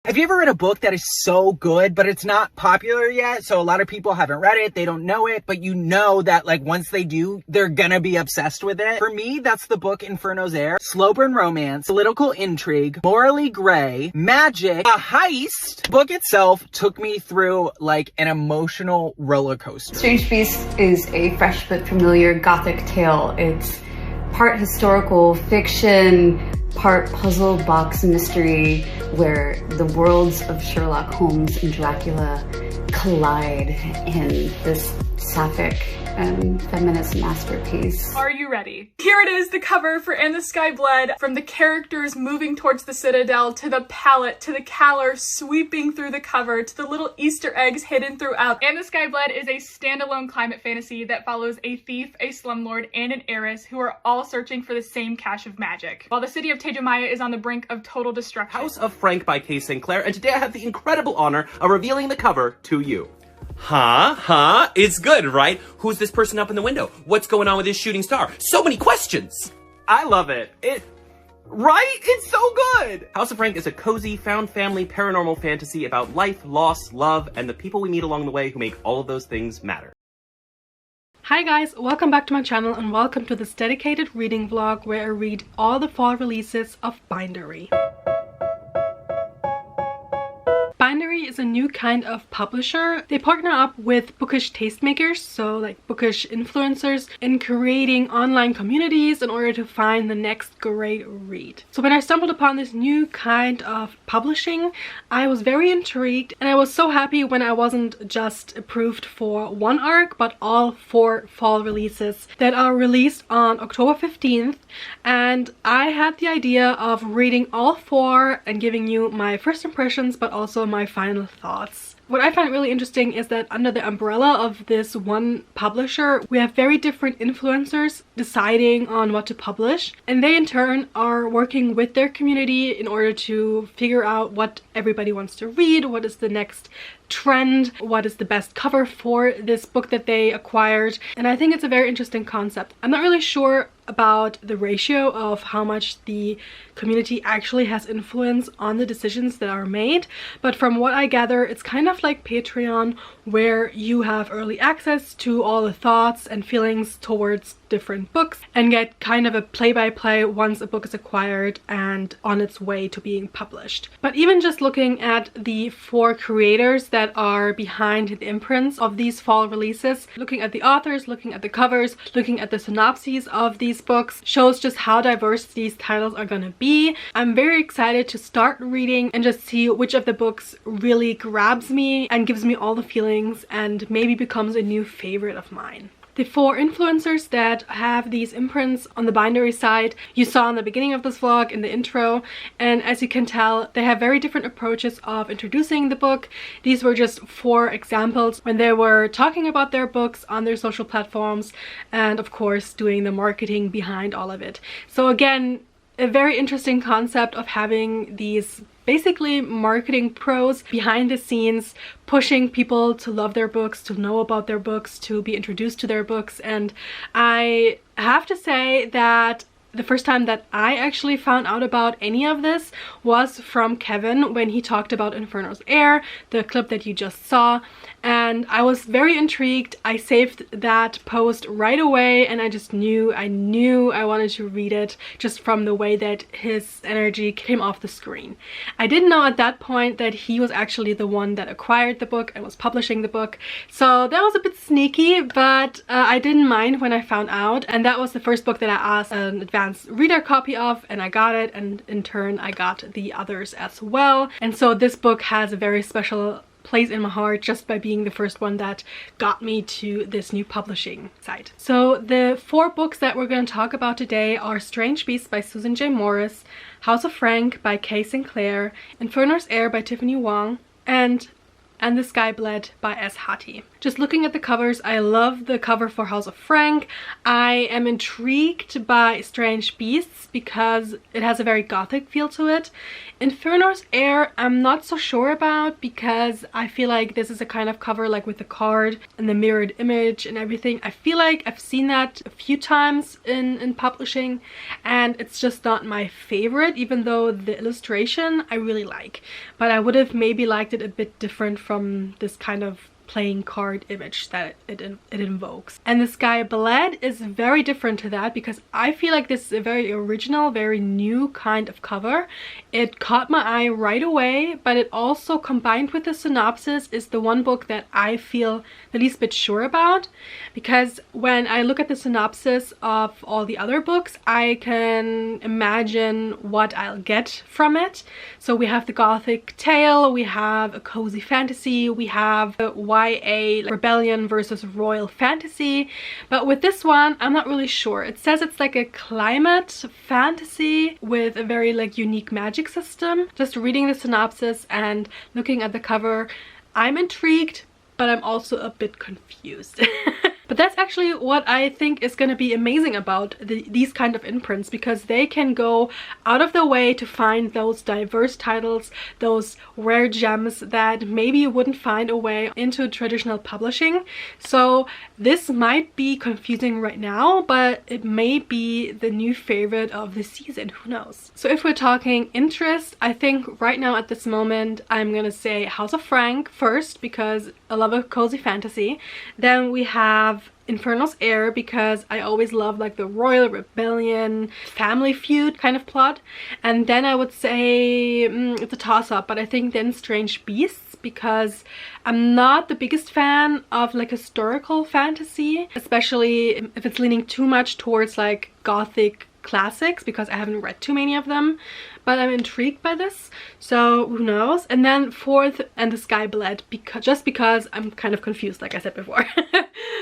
Have you ever read a book that is so good, but it's not popular yet? So a lot of people haven't read it, they don't know it, but you know that like once they do, they're gonna be obsessed with it. For me, that's the book Inferno's Heir. Slow burn romance, political intrigue, morally gray, magic, a heist. The book itself took me through like an emotional roller coaster. Strange Beast is a fresh but familiar gothic tale. It's part historical fiction, part puzzle box mystery, where the worlds of Sherlock Holmes and Dracula collide in this sapphic and feminist masterpiece. Are you ready? Here it is, the cover for And the Sky Bled. From the characters moving towards the citadel, to the palette, to the caller sweeping through the cover, to the little Easter eggs hidden throughout. And the Sky Bled is a standalone climate fantasy that follows a thief, a slumlord, and an heiress who are all searching for the same cache of magic, while the city of Tejumaya is on the brink of total destruction. House of Frank by Kay Sinclair, and today I have the incredible honor of revealing the cover to you. Huh? It's good, right? Who's this person up in the window? What's going on with this shooting star? So many questions! I love it. Right? It's so good! House of Frank is a cozy, found family, paranormal fantasy about life, loss, love, and the people we meet along the way who make all of those things matter. Hi guys, welcome back to my channel and welcome to this dedicated reading vlog where I read all the fall releases of Bindery. Bindery is a new kind of publisher. They partner up with bookish tastemakers, so like bookish influencers, in creating online communities in order to find the next great read. So when I stumbled upon this new kind of publishing, I was very intrigued, and I was so happy when I wasn't just approved for one arc, but all 4 fall releases that are released on October 15th. And I had the idea of reading all 4 and giving you my first impressions, but also my final thoughts. What I find really interesting is that under the umbrella of this one publisher, we have very different influencers deciding on what to publish, and they in turn are working with their community in order to figure out what everybody wants to read, what is the next trend, what is the best cover for this book that they acquired. And I think it's a very interesting concept. I'm not really sure about the ratio of how much the community actually has influence on the decisions that are made, but from what I gather, it's kind of like Patreon, where you have early access to all the thoughts and feelings towards different books and get kind of a play-by-play once a book is acquired and on its way to being published. But even just looking at the 4 creators that are behind the imprints of these fall releases, looking at the authors, looking at the covers, looking at the synopses of these books, shows just how diverse these titles are gonna be. I'm very excited to start reading and just see which of the books really grabs me and gives me all the feelings and maybe becomes a new favorite of mine. The 4 influencers that have these imprints on the Bindery side, you saw in the beginning of this vlog in the intro, and as you can tell, they have very different approaches of introducing the book. These were just 4 examples when they were talking about their books on their social platforms and of course doing the marketing behind all of it. So again, a very interesting concept of having these basically marketing pros behind the scenes pushing people to love their books, to know about their books, to be introduced to their books. And I have to say that the first time that I actually found out about any of this was from Kevin when he talked about Inferno's Heir, the clip that you just saw, and I was very intrigued. I saved that post right away and I just knew I wanted to read it just from the way that his energy came off the screen. I didn't know at that point that he was actually the one that acquired the book and was publishing the book, so that was a bit sneaky, but I didn't mind when I found out, and that was the first book that I asked an advanced reader copy of, and I got it, and in turn I got the others as well. And so this book has a very special place in my heart just by being the first one that got me to this new publishing site. So the 4 books that we're going to talk about today are Strange Beast by Susan J. Morris, House of Frank by Kay Sinclair, Inferno's Heir by Tiffany Wong, and the Sky Bled by S. Hati. Just looking at the covers, I love the cover for House of Frank. I am intrigued by Strange Beasts because it has a very gothic feel to it. Inferno's Heir, I'm not so sure about because I feel like this is a kind of cover like with the card and the mirrored image and everything. I feel like I've seen that a few times in publishing, and it's just not my favorite, even though the illustration I really like. But I would have maybe liked it a bit different from this kind of playing card image that it invokes. And the Sky Bled is very different to that because I feel like this is a very original, very new kind of cover. It caught my eye right away, but it also, combined with the synopsis, is the one book that I feel the least bit sure about, because when I look at the synopsis of all the other books, I can imagine what I'll get from it. So we have the gothic tale, we have a cozy fantasy, we have a YA rebellion versus royal fantasy, but with this one I'm not really sure. It says it's like a climate fantasy with a very like unique magic system. Just reading the synopsis and looking at the cover, I'm intrigued, but I'm also a bit confused. But that's actually what I think is going to be amazing about these kind of imprints, because they can go out of their way to find those diverse titles, those rare gems that maybe you wouldn't find a way into traditional publishing. So this might be confusing right now, but it may be the new favorite of the season, who knows. So if we're talking interest, I think right now at this moment I'm gonna say House of Frank first, because I love a cozy fantasy. Then we have Inferno's Heir, because I always love like the royal rebellion, family feud kind of plot. And then I would say it's a toss-up, but I think then Strange Beasts, because I'm not the biggest fan of like historical fantasy, especially if it's leaning too much towards like gothic classics, because I haven't read too many of them. But I'm intrigued by this, so who knows. And then fourth, and the Sky Bled, just because I'm kind of confused, like I said before.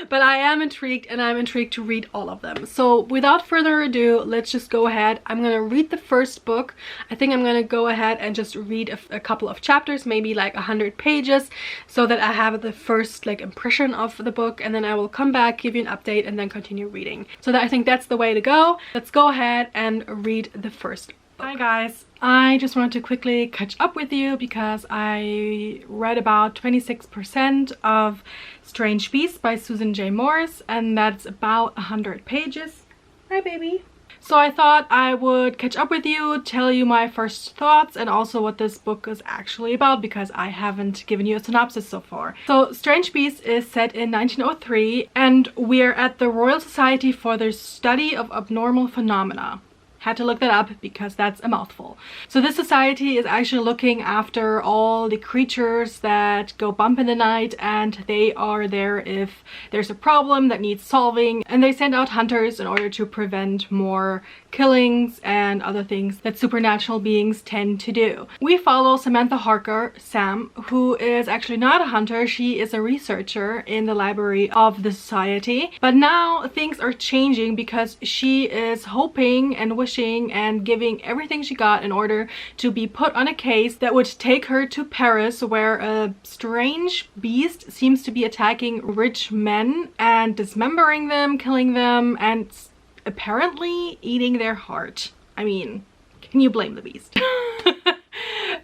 But I am intrigued, and I'm intrigued to read all of them. So without further ado, let's just go ahead. I'm gonna read the first book. I think I'm gonna go ahead and just read a couple of chapters, maybe like 100 pages, so that I have the first like impression of the book, and then I will come back, give you an update, and then continue reading. So I think that's the way to go. Let's go ahead and read the first book. Hi guys, I just wanted to quickly catch up with you because I read about 26% of Strange Beasts by Susan J. Morris, and that's about 100 pages. Hi baby. So I thought I would catch up with you, tell you my first thoughts, and also what this book is actually about, because I haven't given you a synopsis so far. So Strange Beasts is set in 1903, and we're at the Royal Society for the Study of Abnormal Phenomena. Had to look that up because that's a mouthful. So this society is actually looking after all the creatures that go bump in the night, and they are there if there's a problem that needs solving, and they send out hunters in order to prevent more killings and other things that supernatural beings tend to do. We follow Samantha Harker, Sam, who is actually not a hunter. She is a researcher in the library of the society, but now things are changing because she is hoping and wishing and giving everything she got in order to be put on a case that would take her to Paris, where a strange beast seems to be attacking rich men and dismembering them, killing them, and apparently eating their heart. I mean, can you blame the beast?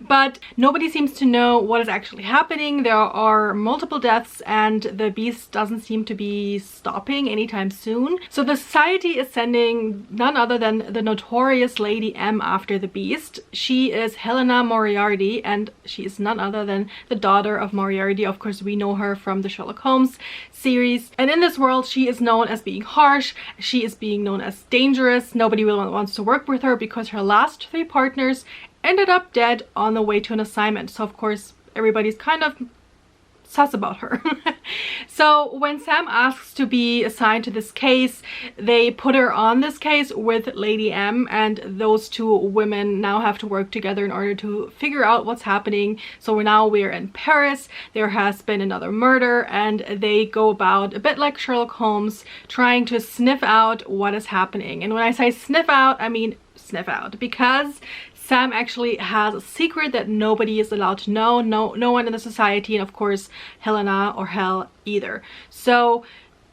But nobody seems to know what is actually happening. There are multiple deaths, and the beast doesn't seem to be stopping anytime soon. So the society is sending none other than the notorious Lady M after the beast. She is Helena Moriarty, and she is none other than the daughter of Moriarty. Of course, we know her from the Sherlock Holmes series. And in this world, she is known as being harsh. She is being known as dangerous. Nobody really wants to work with her because her last 3 partners ended up dead on the way to an assignment. So of course everybody's kind of sus about her. So when Sam asks to be assigned to this case, they put her on this case with Lady M, and those 2 women now have to work together in order to figure out what's happening. So now we're in Paris. There has been another murder, and they go about, a bit like Sherlock Holmes, trying to sniff out what is happening. And when I say sniff out, I mean sniff out, because Sam actually has a secret that nobody is allowed to know, no one in the society, and of course Helena or Hel either. So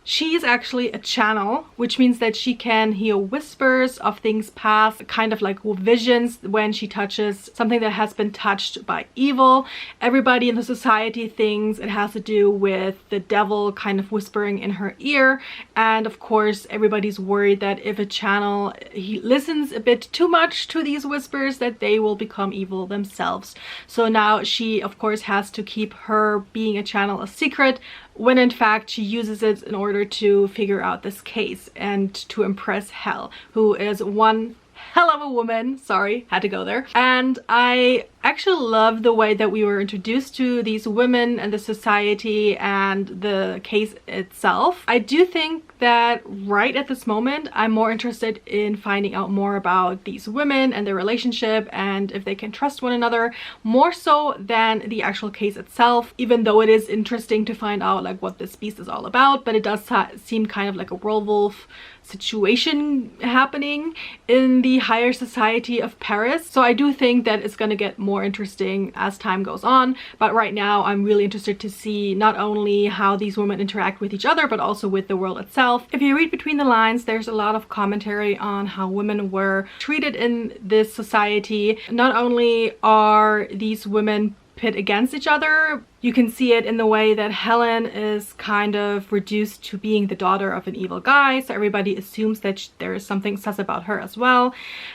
she is actually a channel, which means that she can hear whispers of things past, kind of like visions when she touches something that has been touched by evil. Everybody in the society thinks it has to do with the devil kind of whispering in her ear. And of course, everybody's worried that if a channel he listens a bit too much to these whispers, that they will become evil themselves. So now she, of course, has to keep her being a channel a secret, when in fact she uses it in order to figure out this case and to impress Hel, who is one hell of a woman. Sorry, had to go there. And I actually love the way that we were introduced to these women and the society and the case itself. I do think that right at this moment I'm more interested in finding out more about these women and their relationship and if they can trust one another, more so than the actual case itself, even though it is interesting to find out like what this beast is all about. But it does seem kind of like a werewolf situation happening in the higher society of Paris. So I do think that it's going to get more interesting as time goes on, but right now I'm really interested to see not only how these women interact with each other but also with the world itself. If you read between the lines, there's a lot of commentary on how women were treated in this society. Not only are these women pit against each other, you can see it in the way that Helen is kind of reduced to being the daughter of an evil guy, so everybody assumes that there is something sus about her as well,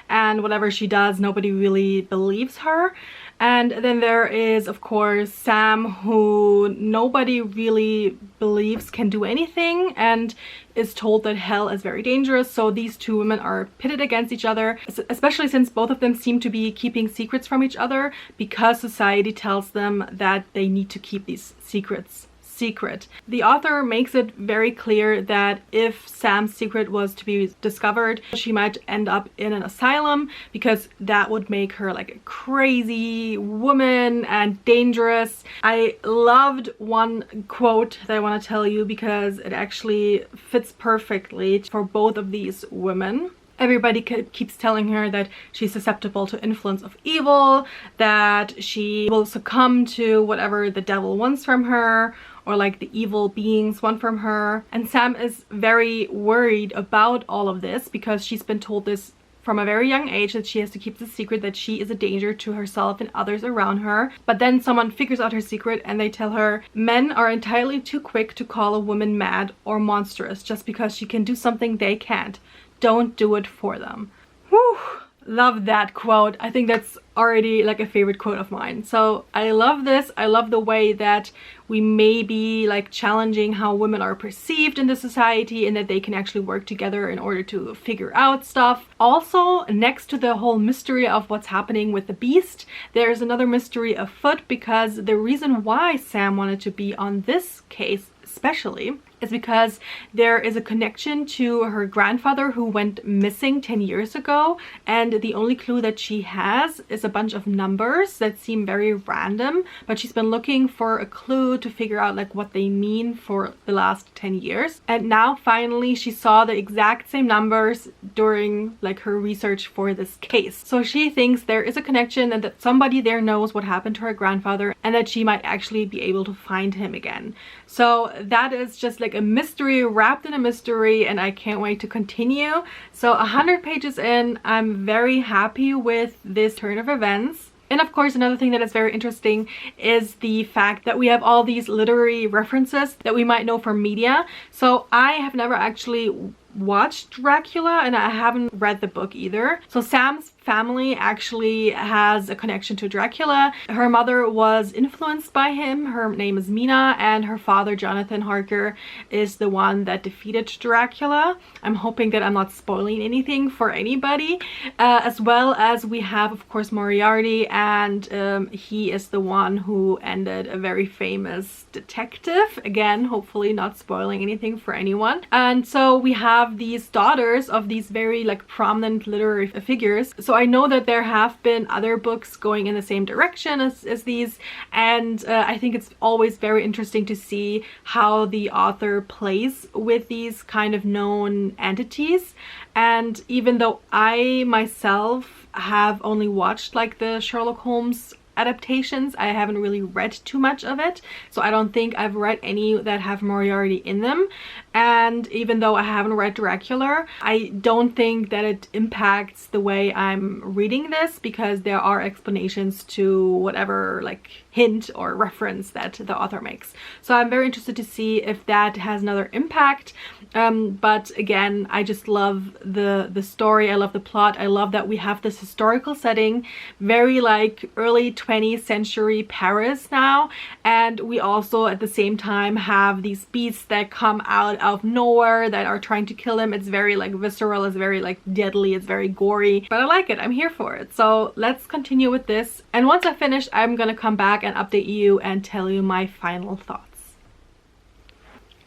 and whatever she does, nobody really believes her. And then there is, of course, Sam, who nobody really believes can do anything and is told that Hel is very dangerous. So these two women are pitted against each other, especially since both of them seem to be keeping secrets from each other because society tells them that they need to keep these secrets secret. The author makes it very clear that if Sam's secret was to be discovered, she might end up in an asylum because that would make her like a crazy woman and dangerous. I loved one quote that I want to tell you because it actually fits perfectly for both of these women. Everybody keeps telling her that she's susceptible to influence of evil, that she will succumb to whatever the devil wants from her, or like the evil beings want from her. And Sam is very worried about all of this because she's been told this from a very young age, that she has to keep the secret, that she is a danger to herself and others around her. But then someone figures out her secret and they tell her men are entirely too quick to call a woman mad or monstrous just because she can do something they can't. Don't do it for them. Whew. Love that quote. I think that's already like a favorite quote of mine. So I love this. I love the way that we may be like challenging how women are perceived in the society and that they can actually work together in order to figure out stuff. Also, next to the whole mystery of what's happening with the beast, there's another mystery afoot, because the reason why Sam wanted to be on this case especially is because there is a connection to her grandfather who went missing 10 years ago, and the only clue that she has is a bunch of numbers that seem very random, but she's been looking for a clue to figure out like what they mean for the last 10 years. And now finally she saw the exact same numbers during like her research for this case. So she thinks there is a connection and that somebody there knows what happened to her grandfather and that she might actually be able to find him again. So that is just like a mystery wrapped in a mystery, and I can't wait to continue. So 100 pages in, I'm very happy with this turn of events. And of course, another thing that is very interesting is the fact that we have all these literary references that we might know from media. So I have never actually watched Dracula and I haven't read the book either. So Sam's family actually has a connection to Dracula. Her mother was influenced by him. Her name is Mina, and her father, Jonathan Harker, is the one that defeated Dracula. I'm hoping that I'm not spoiling anything for anybody. As well as we have, of course, Moriarty, and he is the one who ended a very famous detective. Again, hopefully not spoiling anything for anyone. And so we have these daughters of these very like prominent literary figures. So I know that there have been other books going in the same direction as these, and I think it's always very interesting to see how the author plays with these kind of known entities. And even though I myself have only watched like the Sherlock Holmes adaptations. I haven't really read too much of it, so I don't think I've read any that have Moriarty in them. And even though I haven't read Dracula, I don't think that it impacts the way I'm reading this, because there are explanations to whatever like hint or reference that the author makes. So I'm very interested to see if that has another impact. But again, I just love the story. I love the plot. I love that we have this historical setting, very like early 20th century Paris now, and we also at the same time have these beasts that come out of nowhere that are trying to kill him. It's very like visceral, it's very like deadly, it's very gory, but I like it. I'm here for it. So let's continue with this, and once I finish, I'm gonna come back and update you and tell you my final thoughts.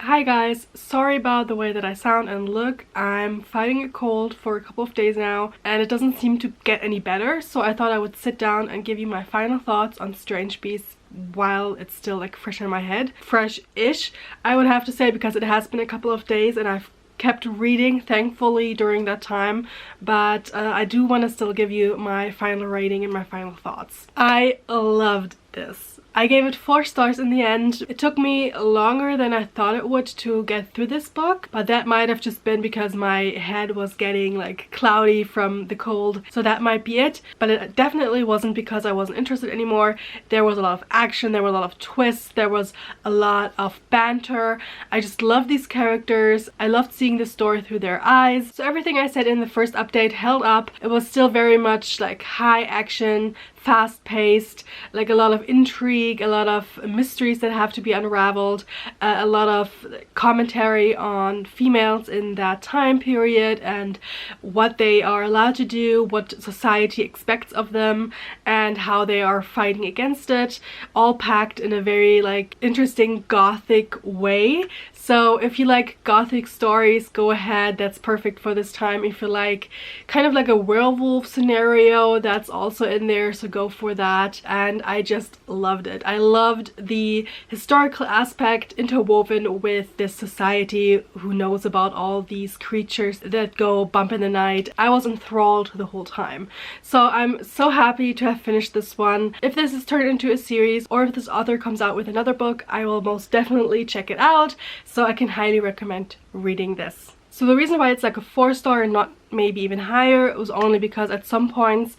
Hi guys, sorry about the way that I sound and look. I'm fighting a cold for a couple of days now and it doesn't seem to get any better, so I thought I would sit down and give you my final thoughts on Strange Beasts while it's still like fresh in my head. Fresh-ish, I would have to say, because it has been a couple of days and I've kept reading thankfully during that time, but I do want to still give you my final rating and my final thoughts. I loved this. I gave it 4 stars in the end. It took me longer than I thought it would to get through this book, but that might have just been because my head was getting like cloudy from the cold, so that might be it. But it definitely wasn't because I wasn't interested anymore. There was a lot of action, there were a lot of twists, there was a lot of banter. I just loved these characters. I loved seeing the story through their eyes. So everything I said in the first update held up. It was still very much like high action, fast-paced, like a lot of intrigue, a lot of mysteries that have to be unraveled, a lot of commentary on females in that time period and what they are allowed to do, what society expects of them, and how they are fighting against it, all packed in a very like interesting gothic way. So if you like gothic stories, go ahead, that's perfect for this time. If you like kind of like a werewolf scenario, that's also in there, so go for that. And I just loved it. I loved the historical aspect interwoven with this society who knows about all these creatures that go bump in the night. I was enthralled the whole time. So I'm so happy to have finished this one. If this is turned into a series, or if this author comes out with another book, I will most definitely check it out. So I can highly recommend reading this. So the reason why it's like a 4-star and not maybe even higher was only because at some points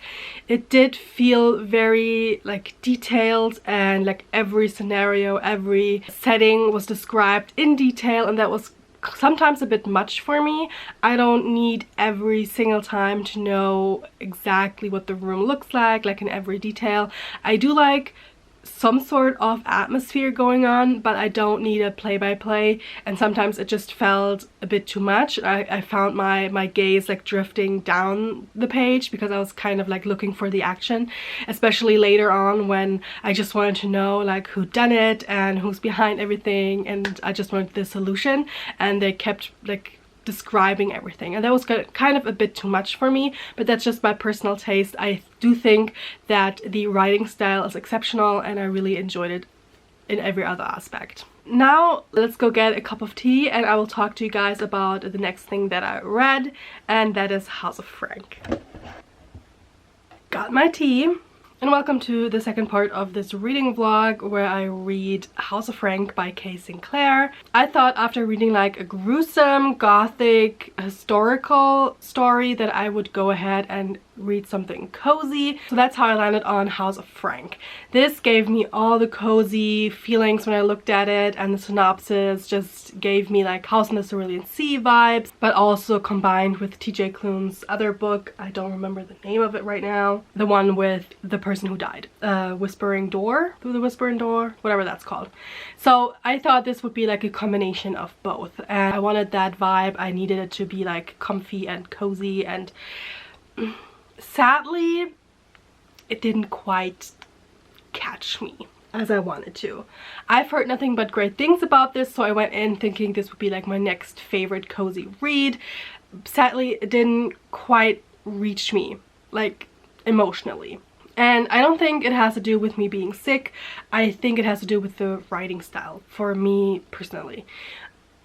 it did feel very like detailed, and like every scenario, every setting was described in detail, and that was sometimes a bit much for me. I don't need every single time to know exactly what the room looks like in every detail. I do like some sort of atmosphere going on, but I don't need a play-by-play, and sometimes it just felt a bit too much. I found my gaze like drifting down the page because I was kind of like looking for the action, especially later on when I just wanted to know like who done it and who's behind everything, and I just wanted the solution, and they kept like describing everything, and that was kind of a bit too much for me, but that's just my personal taste. I do think that the writing style is exceptional and I really enjoyed it in every other aspect. Now let's go get a cup of tea and I will talk to you guys about the next thing that I read, and that is House of Frank. Got my tea. And welcome to the second part of this reading vlog where I read House of Frank by Kay Sinclair. I thought after reading like a gruesome, gothic, historical story that I would go ahead and read something cozy. So that's how I landed on House of Frank. This gave me all the cozy feelings when I looked at it, and the synopsis just gave me like House in the Cerulean Sea vibes, but also combined with TJ Klune's other book. I don't remember the name of it right now. The one with the person who died. Whispering Door? Through the Whispering Door? Whatever that's called. So I thought this would be like a combination of both, and I wanted that vibe. I needed it to be like comfy and cozy, and sadly it didn't quite catch me as I wanted to. I've heard nothing but great things about this, so I went in thinking this would be like my next favorite cozy read. Sadly, it didn't quite reach me like emotionally, and I don't think it has to do with me being sick. I think it has to do with the writing style for me personally.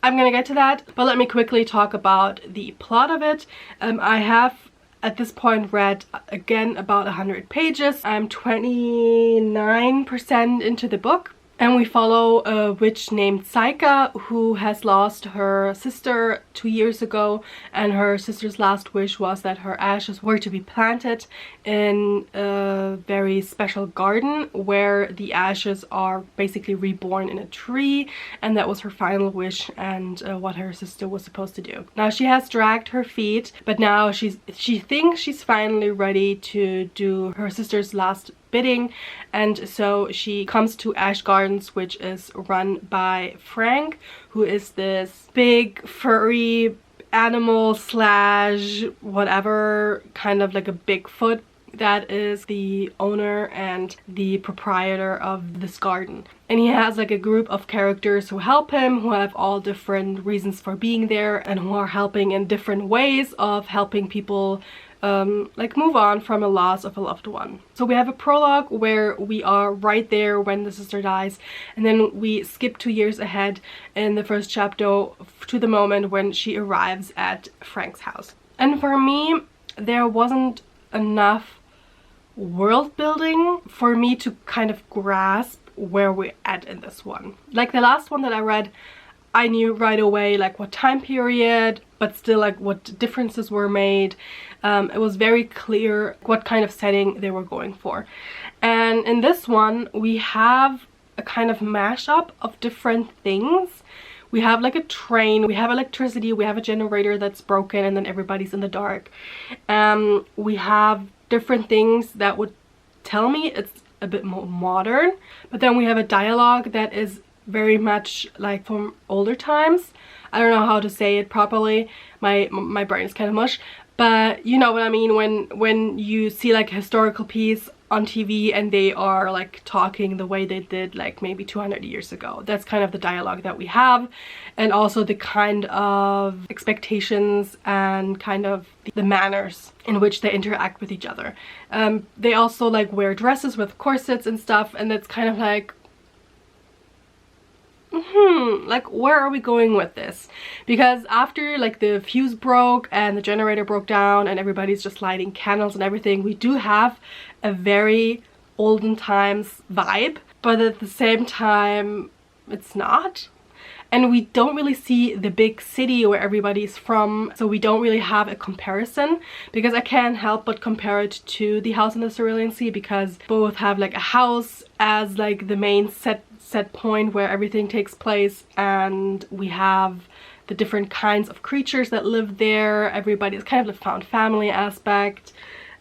I'm gonna get to that, but let me quickly talk about the plot of it. I have at this point read again about 100 pages. I'm 29% into the book. And we follow a witch named Saika who has lost her sister 2 years ago, and her sister's last wish was that her ashes were to be planted in a very special garden where the ashes are basically reborn in a tree, and that was her final wish and what her sister was supposed to do. Now she has dragged her feet, but now she thinks she's finally ready to do her sister's last bidding, and so she comes to Ash Gardens, which is run by Frank, who is this big furry animal slash whatever, kind of like a Bigfoot, that is the owner and the proprietor of this garden. And he has like a group of characters who help him, who have all different reasons for being there and who are helping in different ways of helping people like move on from a loss of a loved one. So we have a prologue where we are right there when the sister dies, and then we skip 2 years ahead in the first chapter to the moment when she arrives at Frank's house. And for me, there wasn't enough world building for me to kind of grasp where we're at in this one. Like the last one that I read, I knew right away like what time period, but still like what differences were made. It was very clear what kind of setting they were going for. And in this one, we have a kind of mashup of different things. We have like a train, we have electricity, we have a generator that's broken and then everybody's in the dark. We have different things that would tell me it's a bit more modern, but then we have a dialogue that is very much like from older times. I don't know how to say it properly. My brain is kind of mush, but you know what I mean when you see like a historical piece on TV and they are like talking the way they did like maybe 200 years ago. That's kind of the dialogue that we have, and also the kind of expectations and kind of the manners in which they interact with each other. They also like wear dresses with corsets and stuff, and it's kind of like like where are we going with this? Because after like the fuse broke and the generator broke down and everybody's just lighting candles and everything, we do have a very olden times vibe, but at the same time it's not. And we don't really see the big city where everybody's from, so we don't really have a comparison, because I can't help but compare it to The House in the Cerulean Sea, because both have like a house as like the main set point where everything takes place, and we have the different kinds of creatures that live there. Everybody's kind of the found family aspect,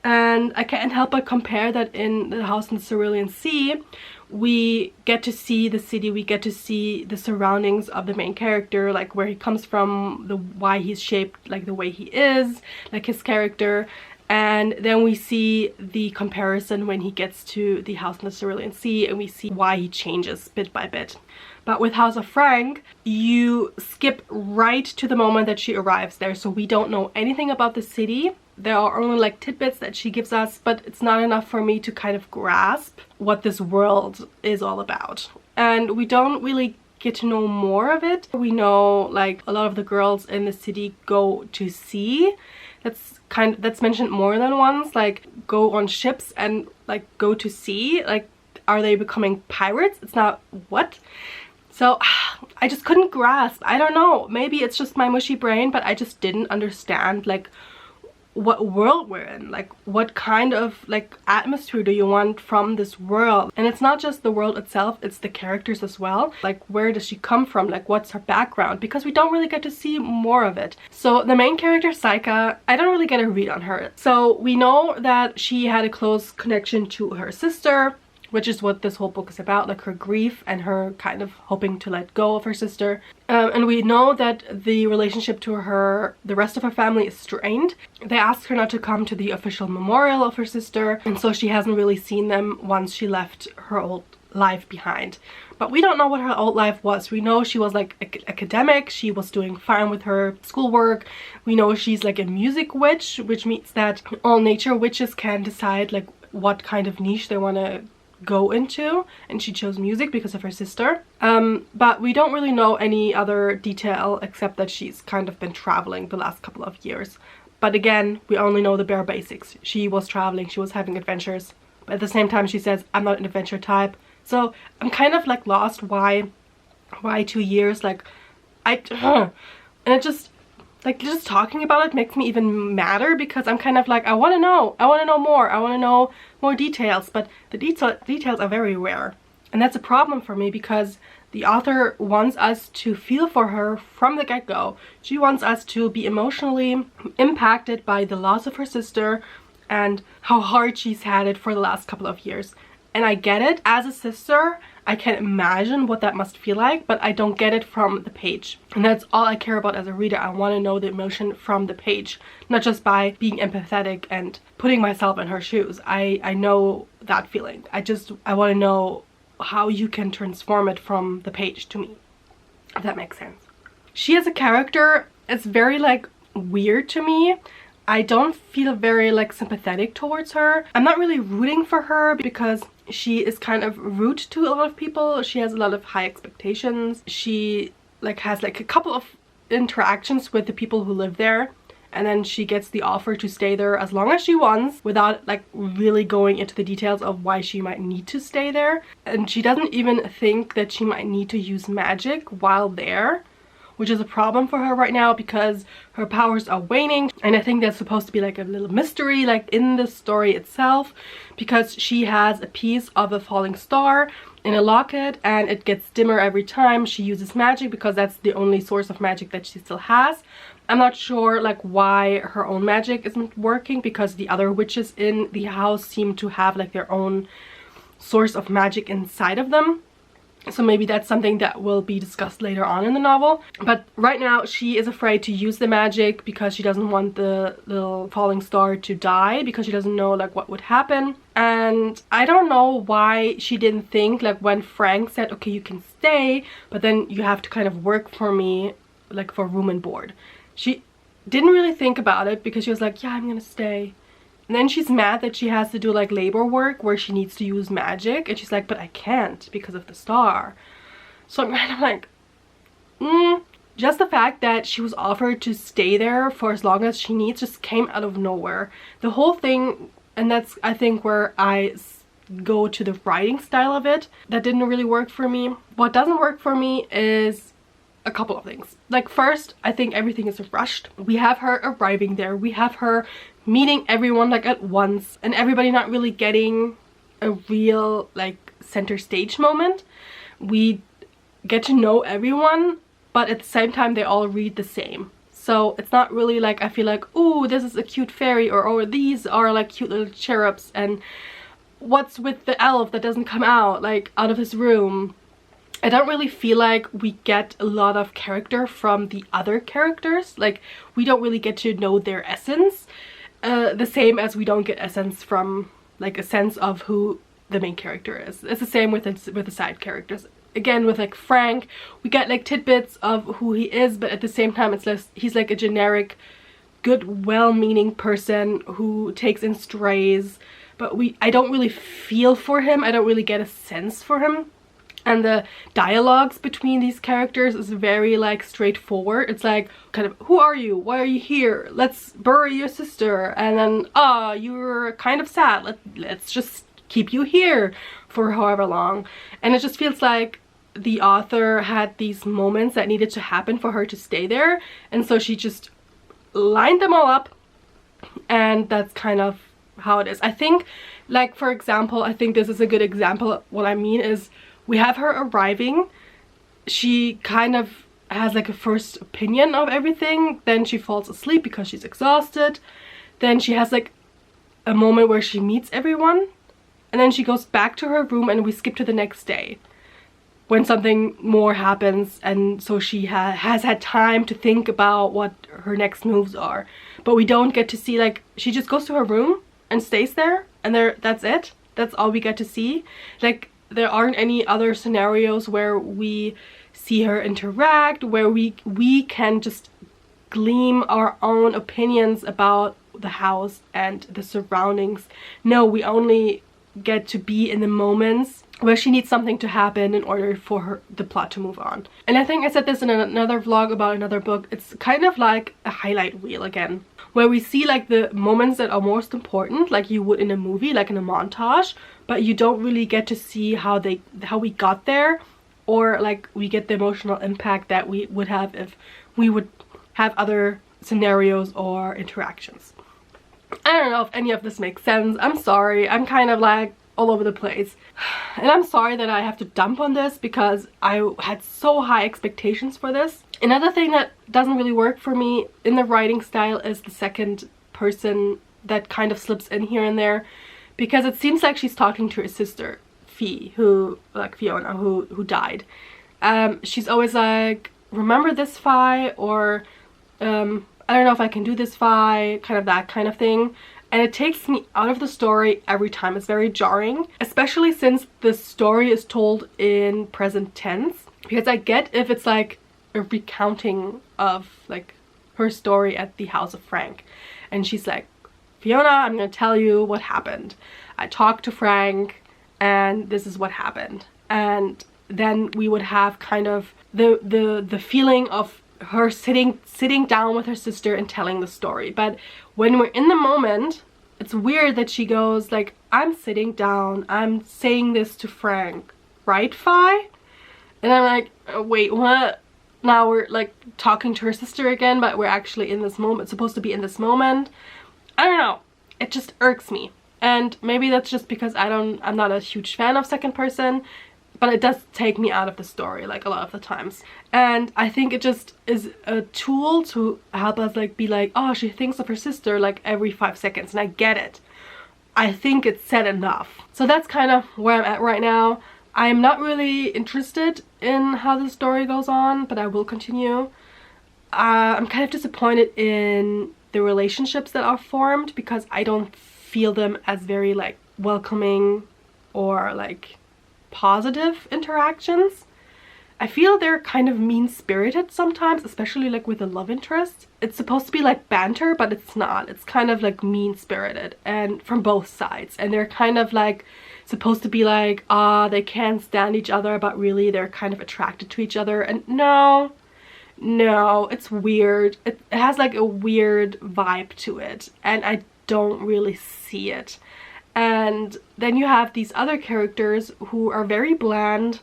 and I can't help but compare that in The House in the Cerulean Sea we get to see the city, we get to see the surroundings of the main character, like where he comes from, why he's shaped like the way he is, like his character. And then we see the comparison when he gets to the House in the Cerulean Sea, and we see why he changes bit by bit. But with House of Frank, you skip right to the moment that she arrives there, so we don't know anything about the city. There are only like tidbits that she gives us, but it's not enough for me to kind of grasp what this world is all about. And we don't really get to know more of it. We know like a lot of the girls in the city go to sea. That's mentioned more than once, like go on ships and like go to sea. Like, are they becoming pirates? It's not what? So I just couldn't grasp. I don't know, maybe it's just my mushy brain, but I just didn't understand like what world we're in, like what kind of like atmosphere do you want from this world. And it's not just the world itself, it's the characters as well. Like, where does she come from, like what's her background, because we don't really get to see more of it. So the main character Saika, I don't really get a read on her. So we know that she had a close connection to her sister, which is what this whole book is about, like her grief and her kind of hoping to let go of her sister. And we know that the relationship to the rest of her family is strained. They asked her not to come to the official memorial of her sister, and so she hasn't really seen them once she left her old life behind. But we don't know what her old life was. We know she was like academic, she was doing fine with her schoolwork. We know she's like a music witch, which means that all nature witches can decide like what kind of niche they want to go into, and she chose music because of her sister. But we don't really know any other detail except that she's kind of been traveling the last couple of years. But again, we only know the bare basics. She was traveling, she was having adventures. But at the same time, she says, I'm not an adventure type. So I'm kind of like lost. Why 2 years? Like, and it just, like, just talking about it makes me even madder, because I'm kind of like, I want to know more. I want to know more details, but the details are very rare. And that's a problem for me, because the author wants us to feel for her from the get-go. She wants us to be emotionally impacted by the loss of her sister and how hard she's had it for the last couple of years. And I get it. As a sister, I can imagine what that must feel like, but I don't get it from the page. And that's all I care about as a reader. I want to know the emotion from the page, not just by being empathetic and putting myself in her shoes. I know that feeling. I want to know how you can transform it from the page to me, if that makes sense. She as a character is very like weird to me. I don't feel very like sympathetic towards her. I'm not really rooting for her because she is kind of rude to a lot of people. She has a lot of high expectations. She like has like a couple of interactions with the people who live there, and then she gets the offer to stay there as long as she wants without like really going into the details of why she might need to stay there. And she doesn't even think that she might need to use magic while there, which is a problem for her right now because her powers are waning. And I think that's supposed to be like a little mystery like in the story itself, because she has a piece of a falling star in a locket and it gets dimmer every time she uses magic, because that's the only source of magic that she still has. I'm not sure like why her own magic isn't working, because the other witches in the house seem to have like their own source of magic inside of them. So maybe that's something that will be discussed later on in the novel. But right now she is afraid to use the magic because she doesn't want the little falling star to die, because she doesn't know like what would happen. And I don't know why she didn't think like when Frank said, okay, you can stay, but then you have to kind of work for me like for room and board. She didn't really think about it because she was like, yeah, I'm gonna stay. And then she's mad that she has to do like labor work where she needs to use magic. And she's like, but I can't because of the star. So I'm kind of like, just the fact that she was offered to stay there for as long as she needs just came out of nowhere. The whole thing, and that's I think where I go to the writing style of it, that didn't really work for me. What doesn't work for me is a couple of things. Like first, I think everything is rushed. We have her arriving there. We have her meeting everyone like at once, and everybody not really getting a real like center stage moment. We get to know everyone, but at the same time they all read the same. So it's not really like I feel like, oh, this is a cute fairy, or oh, these are like cute little cherubs, and what's with the elf that doesn't come out like out of his room. I don't really feel like we get a lot of character from the other characters. Like we don't really get to know their essence. The same as we don't get essence from like a sense of who the main character is. It's the same with the side characters. Again, with like Frank, we get like tidbits of who he is, but at the same time it's less, he's like a generic good well-meaning person who takes in strays, but I don't really feel for him. I don't really get a sense for him. And the dialogues between these characters is very like straightforward. It's like kind of, who are you? Why are you here? Let's bury your sister. And then, you're kind of sad. Let's just keep you here for however long. And it just feels like the author had these moments that needed to happen for her to stay there. And so she just lined them all up. And that's kind of how it is. I think, like, for example, I think this is a good example. What I mean is, we have her arriving. She kind of has like a first opinion of everything. Then she falls asleep because she's exhausted. Then she has like a moment where she meets everyone. And then she goes back to her room and we skip to the next day when something more happens. And so she has had time to think about what her next moves are. But we don't get to see, like, she just goes to her room and stays there. And that's it. That's all we get to see. Like, there aren't any other scenarios where we see her interact, where we can just glean our own opinions about the house and the surroundings. No, we only get to be in the moments where she needs something to happen in order for the plot to move on. And I think I said this in another vlog about another book. It's kind of like a highlight reel again, where we see like the moments that are most important, like you would in a movie, like in a montage, but you don't really get to see how we got there, or like we get the emotional impact that we would have if we would have other scenarios or interactions. I don't know if any of this makes sense. I'm sorry. I'm kind of like all over the place. And I'm sorry that I have to dump on this because I had so high expectations for this. Another thing that doesn't really work for me in the writing style is the second person that kind of slips in here and there, because it seems like she's talking to her sister, Fiona, who died. She's always like, remember this, Fi, or I don't know if I can do this, Fi, kind of that kind of thing. And it takes me out of the story every time. It's very jarring, especially since the story is told in present tense. Because I get if it's like a recounting of like her story at the house of Frank. And she's like, Fiona, I'm gonna tell you what happened. I talked to Frank and this is what happened. And then we would have kind of the feeling of her sitting down with her sister and telling the story. But when we're in the moment, it's weird that she goes like, I'm sitting down, I'm saying this to Frank, right, Fi? And I'm like, wait, what? Now we're like talking to her sister again, but we're actually in this moment, supposed to be in this moment. I don't know, it just irks me. And maybe that's just because I'm not a huge fan of second person, but it does take me out of the story like a lot of the times. And I think it just is a tool to help us like be like, oh, she thinks of her sister like every 5 seconds, and I get it. I think it's said enough. So that's kind of where I'm at right now. I'm not really interested in how the story goes on, but I will continue. I'm kind of disappointed in the relationships that are formed because I don't feel them as very like welcoming or like positive interactions. I feel they're kind of mean-spirited sometimes, especially like with the love interest. It's supposed to be like banter, but it's not. It's kind of like mean-spirited, and from both sides. And they're kind of like supposed to be like, they can't stand each other, but really they're kind of attracted to each other. And no, it's weird. It has like a weird vibe to it, and I don't really see it. And then you have these other characters who are very bland,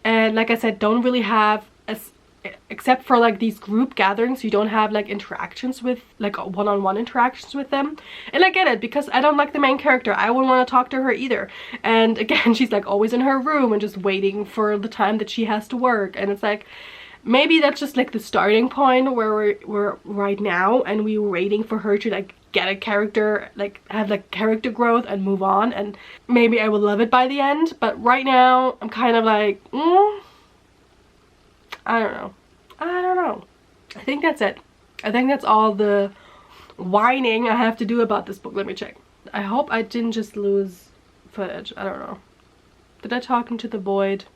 and like I said, don't really have, except for like these group gatherings, you don't have like interactions with, like one-on-one interactions with them. And I get it, because I don't like the main character. I wouldn't want to talk to her either. And again, she's like always in her room and just waiting for the time that she has to work. And it's like, maybe that's just like the starting point where we're right now, and we were waiting for her to like get a character, like have like character growth and move on, and maybe I will love it by the end. But right now I'm kind of like, I don't know. I think that's it. I think that's all the whining I have to do about this book. Let me check. I hope I didn't just lose footage. I don't know. Did I talk into the void?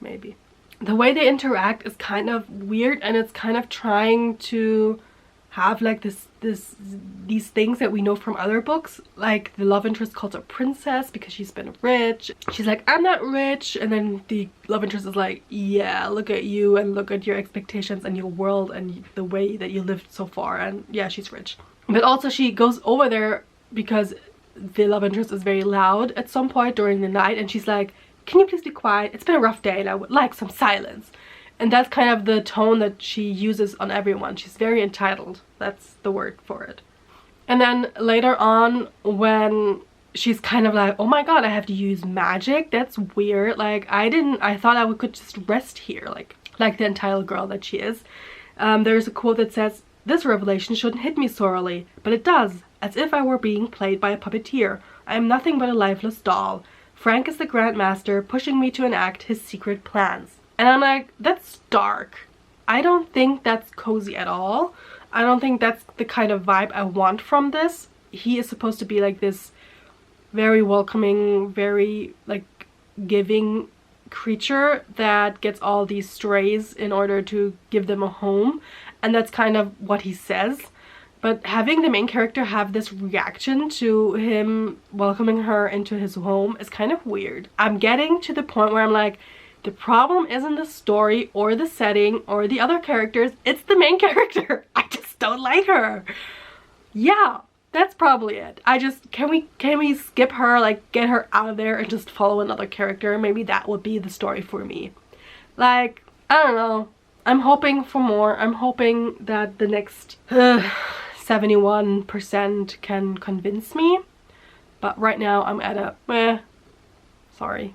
Maybe. The way they interact is kind of weird, and it's kind of trying to have like these things that we know from other books. Like the love interest calls her princess because she's been rich. She's like, I'm not rich. And then the love interest is like, yeah, look at you and look at your expectations and your world and the way that you lived so far. And yeah, she's rich. But also she goes over there because the love interest is very loud at some point during the night, and she's like, can you please be quiet? It's been a rough day and I would like some silence. And that's kind of the tone that she uses on everyone. She's very entitled. That's the word for it. And then later on, when she's kind of like, oh my god, I have to use magic? That's weird. Like, I thought I could just rest here, like the entitled girl that she is. There's a quote that says, this revelation shouldn't hit me sorely, but it does, as if I were being played by a puppeteer. I am nothing but a lifeless doll. Frank is the Grand Master, pushing me to enact his secret plans. And I'm like, that's dark. I don't think that's cozy at all. I don't think that's the kind of vibe I want from this. He is supposed to be like this very welcoming, very like giving creature that gets all these strays in order to give them a home. And that's kind of what he says. but having the main character have this reaction to him welcoming her into his home is kind of weird. I'm getting to the point where I'm like, the problem isn't the story or the setting or the other characters, it's the main character. I just don't like her. Yeah, that's probably it. Can we skip her, like get her out of there and just follow another character? Maybe that would be the story for me. Like, I don't know. I'm hoping for more. I'm hoping that the next 71% can convince me. But right now I'm at a meh. Sorry.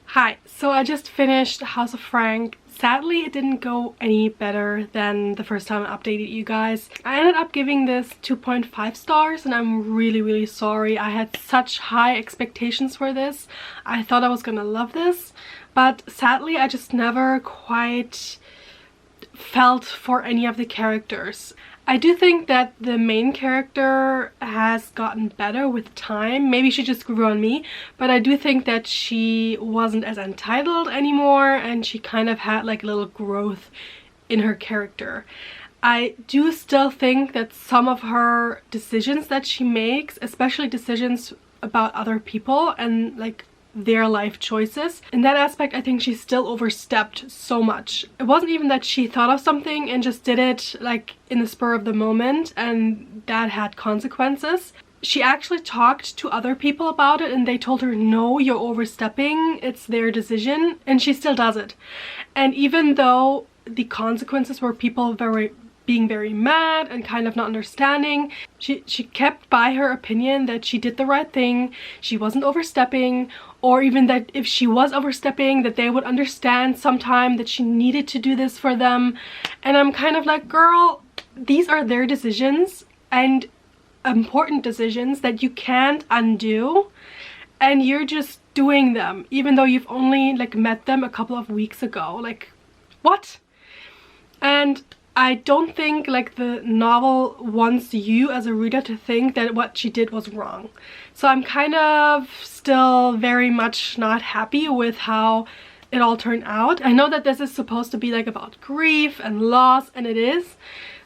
Hi, so I just finished House of Frank. Sadly, it didn't go any better than the first time I updated you guys. I ended up giving this 2.5 stars and I'm really sorry. I had such high expectations for this. I thought I was gonna love this, but sadly I just never quite felt for any of the characters. I do think that the main character has gotten better with time. Maybe she just grew on me, but I do think that she wasn't as entitled anymore and she kind of had like a little growth in her character. I do still think that some of her decisions that she makes, especially decisions about other people and like their life choices, in that aspect I think she still overstepped so much. It wasn't even that she thought of something and just did it like in the spur of the moment and that had consequences. She actually talked to other people about it and they told her, no, you're overstepping, it's their decision, and she still does it. And even though the consequences were people being very mad and kind of not understanding, she kept by her opinion that she did the right thing, she wasn't overstepping, or even that if she was overstepping that they would understand sometime that she needed to do this for them. And I'm kind of like, girl, these are their decisions and important decisions that you can't undo, and you're just doing them even though you've only like met them a couple of weeks ago. Like, what? And I don't think like the novel wants you as a reader to think that what she did was wrong. So I'm kind of still very much not happy with how it all turned out. I know that this is supposed to be like about grief and loss, and it is,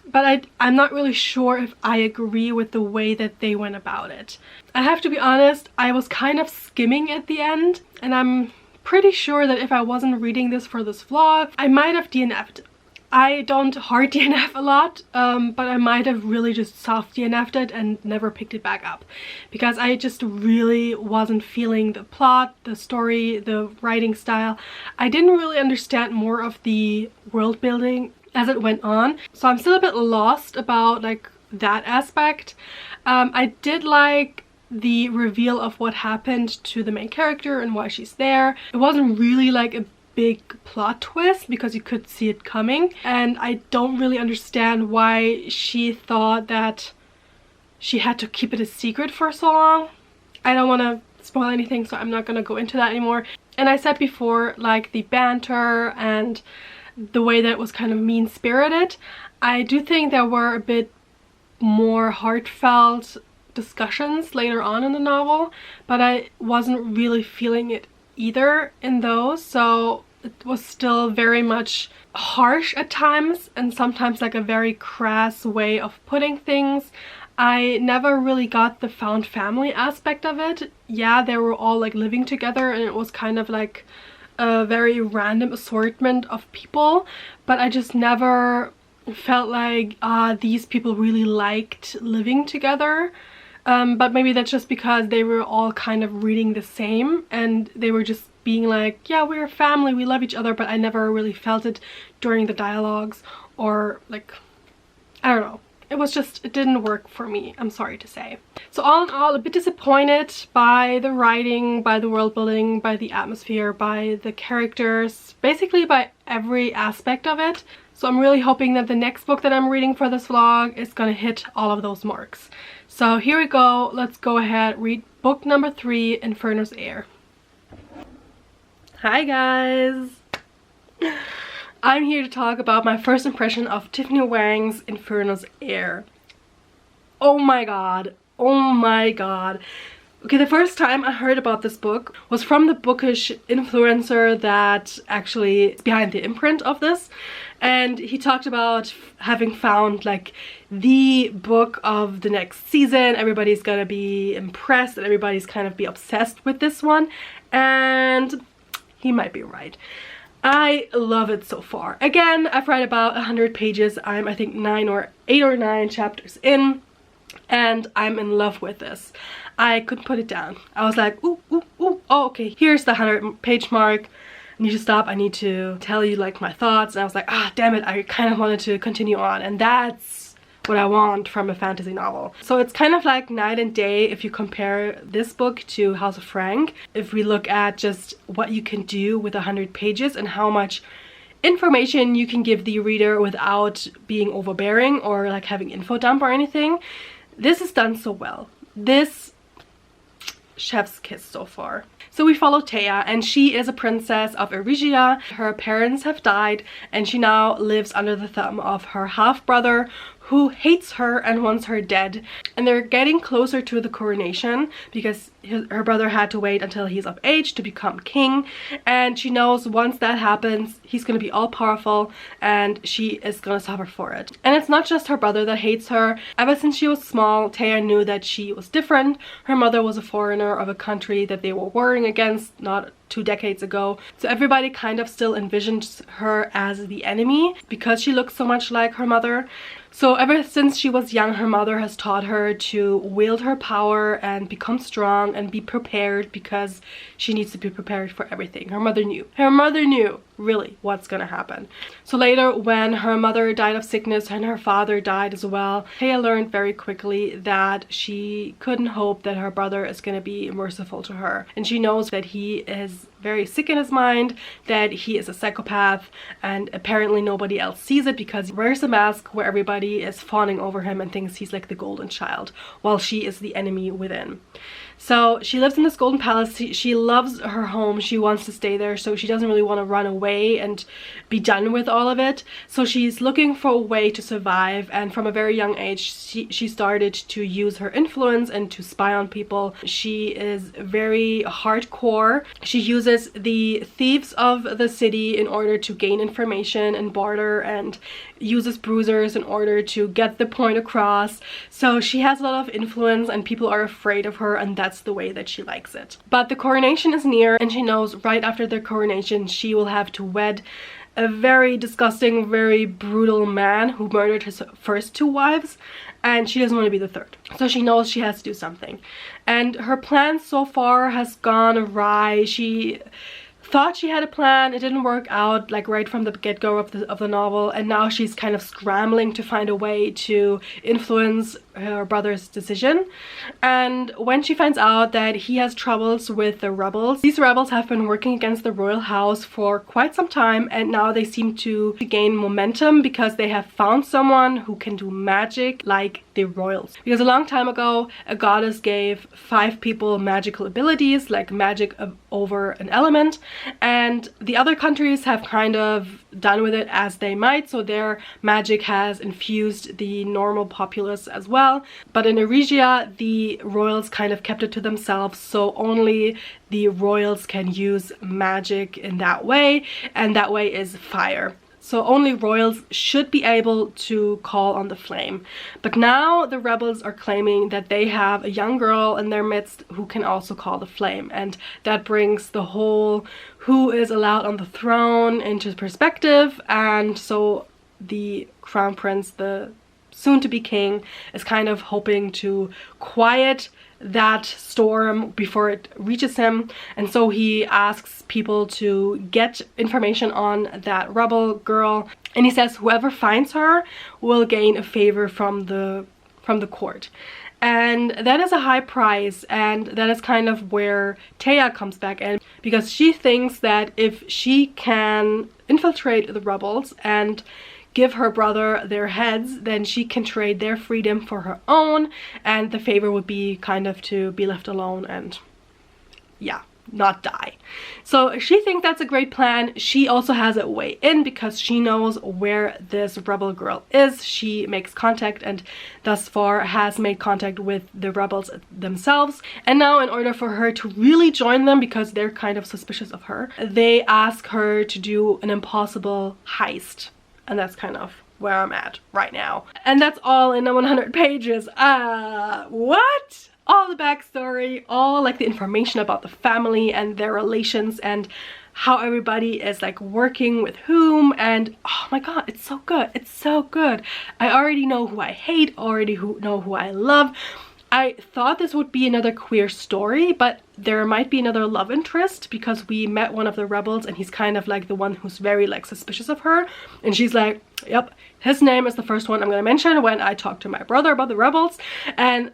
but I'm not really sure if I agree with the way that they went about it. I have to be honest, I was kind of skimming at the end, and I'm pretty sure that if I wasn't reading this for this vlog, I might have DNF'd. I don't hard DNF a lot, but I might have really just soft DNF'd it and never picked it back up because I just really wasn't feeling the plot, the story, the writing style. I didn't really understand more of the world building as it went on, so I'm still a bit lost about like that aspect. I did like the reveal of what happened to the main character and why she's there. It wasn't really like a big plot twist because you could see it coming, and I don't really understand why she thought that she had to keep it a secret for so long. I don't want to spoil anything, so I'm not gonna go into that anymore. And I said before, like the banter and the way that it was kind of mean-spirited, I do think there were a bit more heartfelt discussions later on in the novel, but I wasn't really feeling it either in those, so it was still very much harsh at times and sometimes like a very crass way of putting things. I never really got the found family aspect of it. Yeah, they were all like living together and it was kind of like a very random assortment of people, but I just never felt like these people really liked living together. But maybe that's just because they were all kind of reading the same and they were just being like, yeah, we're a family, we love each other, but I never really felt it during the dialogues, or like, I don't know. It was just, it didn't work for me, I'm sorry to say. So all in all, a bit disappointed by the writing, by the world building, by the atmosphere, by the characters, basically by every aspect of it. So I'm really hoping that the next book that I'm reading for this vlog is gonna hit all of those marks. So here we go, let's go ahead, read book number 3, Inferno's Heir. Hi guys! I'm here to talk about my first impression of Tiffany Wang's Inferno's Heir. Oh my god, oh my god. Okay, the first time I heard about this book was from the bookish influencer that actually is behind the imprint of this. And he talked about having found like the book of the next season. Everybody's gonna be impressed and everybody's kind of be obsessed with this one. And he might be right. I love it so far. Again, I've read about 100 pages. I'm, I think, 8 or 9 chapters in. And I'm in love with this. I couldn't put it down. I was like, ooh, ooh, ooh, oh, okay, here's the 100-page mark. I need to stop. I need to tell you like my thoughts. And I was like, ah, damn it, I kind of wanted to continue on. And that's what I want from a fantasy novel. So it's kind of like night and day if you compare this book to House of Frank. If we look at just what you can do with 100 pages and how much information you can give the reader without being overbearing or like having info dump or anything. This is done so well. This chef's kiss so far. So we follow Thea, and she is a princess of Eregia. Her parents have died and she now lives under the thumb of her half-brother who hates her and wants her dead. And they're getting closer to the coronation because her brother had to wait until he's of age to become king, and she knows once that happens he's gonna be all powerful and she is gonna suffer for it. And it's not just her brother that hates her. Ever since she was small, Thea knew that she was different. Her mother was a foreigner of a country that they were warring against not 2 decades ago, so everybody kind of still envisions her as the enemy because she looks so much like her mother. So ever since she was young, her mother has taught her to wield her power and become strong and be prepared because she needs to be prepared for everything. Her mother knew. Her mother knew really what's gonna happen. So later, when her mother died of sickness and her father died as well, Thea learned very quickly that she couldn't hope that her brother is gonna be merciful to her. And she knows that he is very sick in his mind, that he is a psychopath, and apparently nobody else sees it because he wears a mask where everybody is fawning over him and thinks he's like the golden child, while she is the enemy within. So she lives in this golden palace. She loves her home. She wants to stay there, so she doesn't really want to run away and be done with all of it. So she's looking for a way to survive, and from a very young age she started to use her influence and to spy on people. She is very hardcore. She uses the thieves of the city in order to gain information and barter, and uses bruisers in order to get the point across. So she has a lot of influence and people are afraid of her, and that's the way that she likes it. But the coronation is near, and she knows right after the coronation she will have to wed a very disgusting, very brutal man who murdered his first 2 wives, and she doesn't want to be the third. So she knows she has to do something. And her plan so far has gone awry. She thought she had a plan, it didn't work out like right from the get-go of the novel, and now she's kind of scrambling to find a way to influence her brother's decision. And when she finds out that he has troubles with the rebels, these rebels have been working against the royal house for quite some time, and now they seem to gain momentum because they have found someone who can do magic like the royals. Because a long time ago a goddess gave 5 people magical abilities, like magic over an element, and the other countries have kind of done with it as they might, so their magic has infused the normal populace as well. But in Eregia the royals kind of kept it to themselves, so only the royals can use magic in that way, and that way is fire. So only royals should be able to call on the flame. But now the rebels are claiming that they have a young girl in their midst who can also call the flame, and that brings the whole who is allowed on the throne into perspective. And so the crown prince, the soon-to-be king, is kind of hoping to quiet that storm before it reaches him, and so he asks people to get information on that rebel girl, and he says whoever finds her will gain a favor from the court. And that is a high price, and that is kind of where Thea comes back in, because she thinks that if she can infiltrate the rebels and give her brother their heads, then she can trade their freedom for her own, and the favor would be kind of to be left alone and yeah, not die. So she thinks that's a great plan. She also has a way in because she knows where this rebel girl is. She makes contact and thus far has made contact with the rebels themselves. And now in order for her to really join them, because they're kind of suspicious of her, they ask her to do an impossible heist. And that's kind of where I'm at right now. And that's all in the 100 pages. What? All the backstory, all like the information about the family and their relations and how everybody is like working with whom, and oh my god, it's so good. It's so good. I already know who I hate, already know who I love. I thought this would be another queer story, but there might be another love interest because we met one of the rebels and he's kind of like the one who's very like suspicious of her, and she's like, yep, his name is the first one I'm gonna mention when I talk to my brother about the rebels, and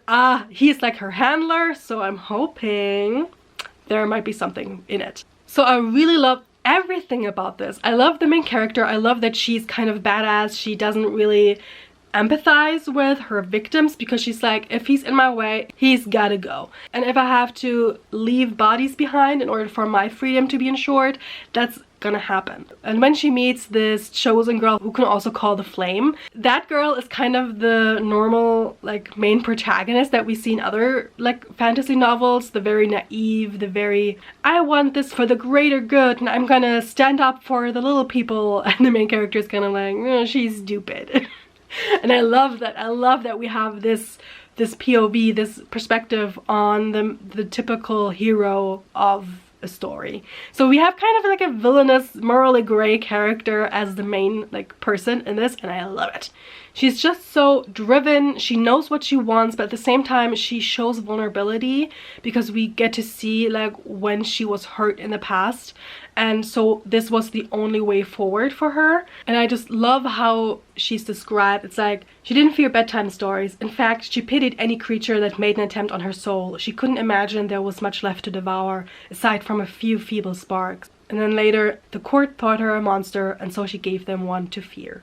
he's like her handler, so I'm hoping there might be something in it. So I really love everything about this. I love the main character. I love that she's kind of badass. She doesn't really empathize with her victims because she's like, if he's in my way, he's gotta go. And if I have to leave bodies behind in order for my freedom to be ensured, that's gonna happen. And when she meets this chosen girl who can also call the flame, that girl is kind of the normal like main protagonist that we see in other like fantasy novels, the very naive, the very I want this for the greater good and I'm gonna stand up for the little people, and the main character is kind of like, oh, she's stupid. And I love that. I love that we have this POV, this perspective on the typical hero of a story. So we have kind of like a villainous, morally gray character as the main like person in this, and I love it. She's just so driven. She knows what she wants, but at the same time she shows vulnerability because we get to see like when she was hurt in the past, and so this was the only way forward for her. And I just love how she's described. It's like she didn't fear bedtime stories. In fact, she pitied any creature that made an attempt on her soul. She couldn't imagine there was much left to devour aside from a few feeble sparks. And then later the court thought her a monster, and so she gave them one to fear.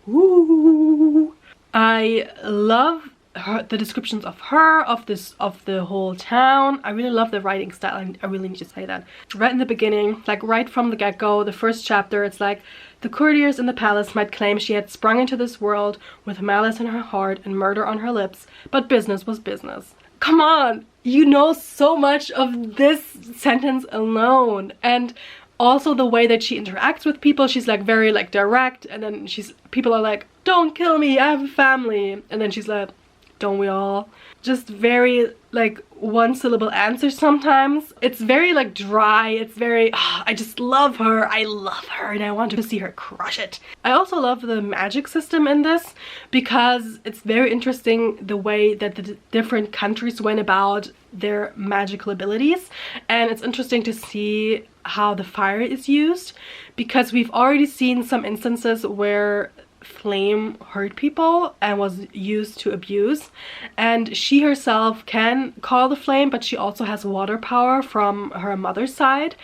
Ooh. I love the descriptions of her, of the whole town. I really love the writing style. I really need to say that. Right in the beginning, like right from the get-go, the first chapter, it's like, the courtiers in the palace might claim she had sprung into this world with malice in her heart and murder on her lips, but business was business. Come on! You know so much of this sentence alone. And also the way that she interacts with people, she's like very like direct, and then people are like, don't kill me, I have a family, and then she's like, don't we all? Just very like one syllable answers sometimes. It's very like dry. It's very, I just love her. I love her and I want to see her crush it. I also love the magic system in this because it's very interesting the way that the different countries went about their magical abilities, and it's interesting to see how the fire is used because we've already seen some instances where flame hurt people and was used to abuse, and she herself can call the flame, but she also has water power from her mother's side,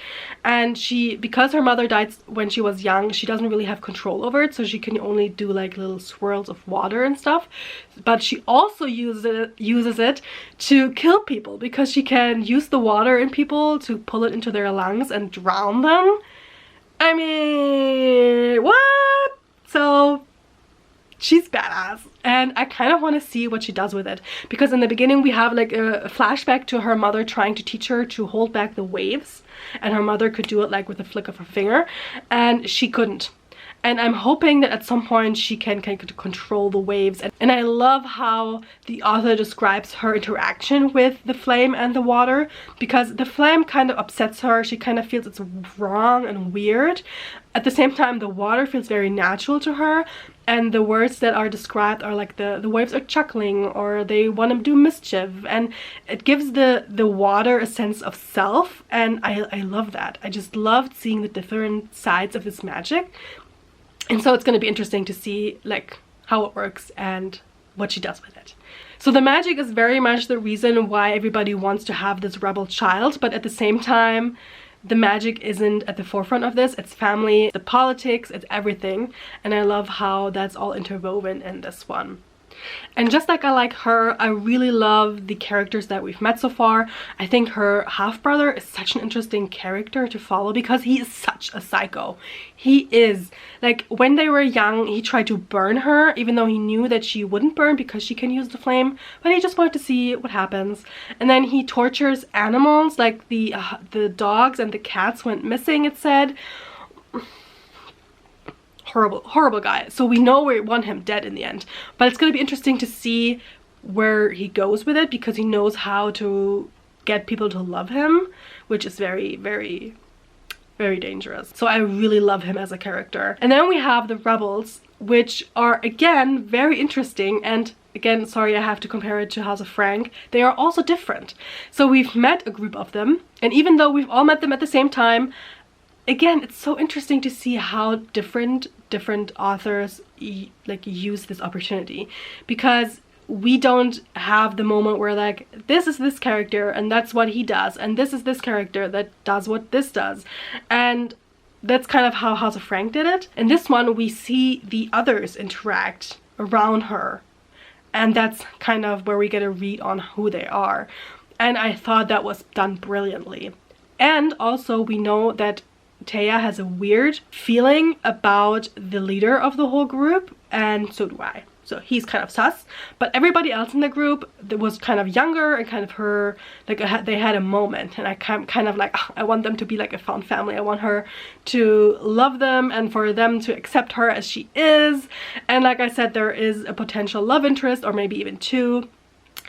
and because her mother died when she was young, she doesn't really have control over it, so she can only do like little swirls of water and stuff. But she also uses it to kill people because she can use the water in people to pull it into their lungs and drown them. I mean, what? So she's badass, and I kind of want to see what she does with it, because in the beginning we have like a flashback to her mother trying to teach her to hold back the waves, and her mother could do it like with a flick of her finger, and she couldn't. And I'm hoping that at some point she can control the waves. And I love how the author describes her interaction with the flame and the water, because the flame kind of upsets her. She kind of feels it's wrong and weird. At the same time, the water feels very natural to her. And the words that are described are like the waves are chuckling, or they want to do mischief. And it gives the water a sense of self. And I love that. I just loved seeing the different sides of this magic. And so it's going to be interesting to see like how it works and what she does with it. So the magic is very much the reason why everybody wants to have this rebel child, but at the same time, the magic isn't at the forefront of this. It's family, the politics, it's everything. And I love how that's all interwoven in this one. And just like I like her, I really love the characters that we've met so far. I think her half-brother is such an interesting character to follow because he is such a psycho. He is. Like, when they were young, he tried to burn her, even though he knew that she wouldn't burn because she can use the flame, but he just wanted to see what happens. And then he tortures animals, like the dogs and the cats went missing, it said. Horrible guy. So we know we want him dead in the end, but it's going to be interesting to see where he goes with it, because he knows how to get people to love him, which is very, very, very dangerous. So I really love him as a character. And then we have the rebels, which are again very interesting, and again, sorry, I have to compare it to House of Frank. They are also different. So we've met a group of them, and even though we've all met them at the same time, again, it's so interesting to see how different authors use this opportunity, because we don't have the moment where like, this is this character and that's what he does, and this is this character that does what this does. And that's kind of how House of Frank did it. In this one, we see the others interact around her, and that's kind of where we get a read on who they are. And I thought that was done brilliantly. And also we know that Taya has a weird feeling about the leader of the whole group, and so do I. So he's kind of sus, but everybody else in the group that was kind of younger and kind of her, like they had a moment, and I kind of like, I want them to be like a found family. I want her to love them and for them to accept her as she is. And like I said, there is a potential love interest, or maybe even two,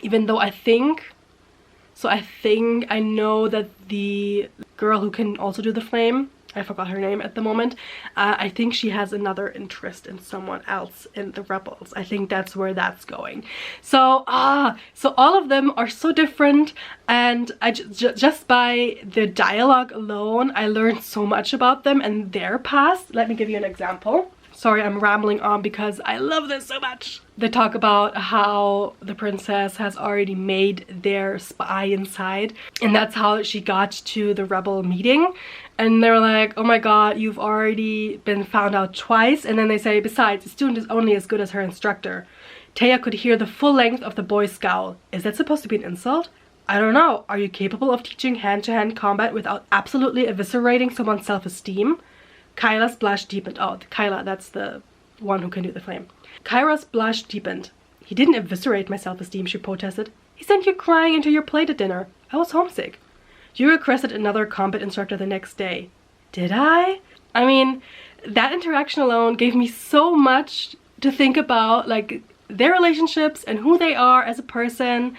even though I think I know that the girl who can also do the flame, I forgot her name at the moment, I think she has another interest in someone else in the rebels. I think that's where that's going. So so all of them are so different, and I just by the dialogue alone, I learned so much about them and their past. Let me give you an example. Sorry, I'm rambling on because I love this so much. They talk about how the princess has already made their spy inside, and that's how she got to the rebel meeting. And they're like, oh my god, you've already been found out twice. And then they say, besides, the student is only as good as her instructor. Taya could hear the full length of the boy's scowl. Is that supposed to be an insult? I don't know. Are you capable of teaching hand-to-hand combat without absolutely eviscerating someone's self-esteem? Kyla's blush deepened. Oh, Kyla, that's the one who can do the flame. Kyra's blush deepened. He didn't eviscerate my self-esteem, she protested. He sent you crying into your plate at dinner. I was homesick. You requested another combat instructor the next day. Did I? I mean, that interaction alone gave me so much to think about, like, their relationships and who they are as a person.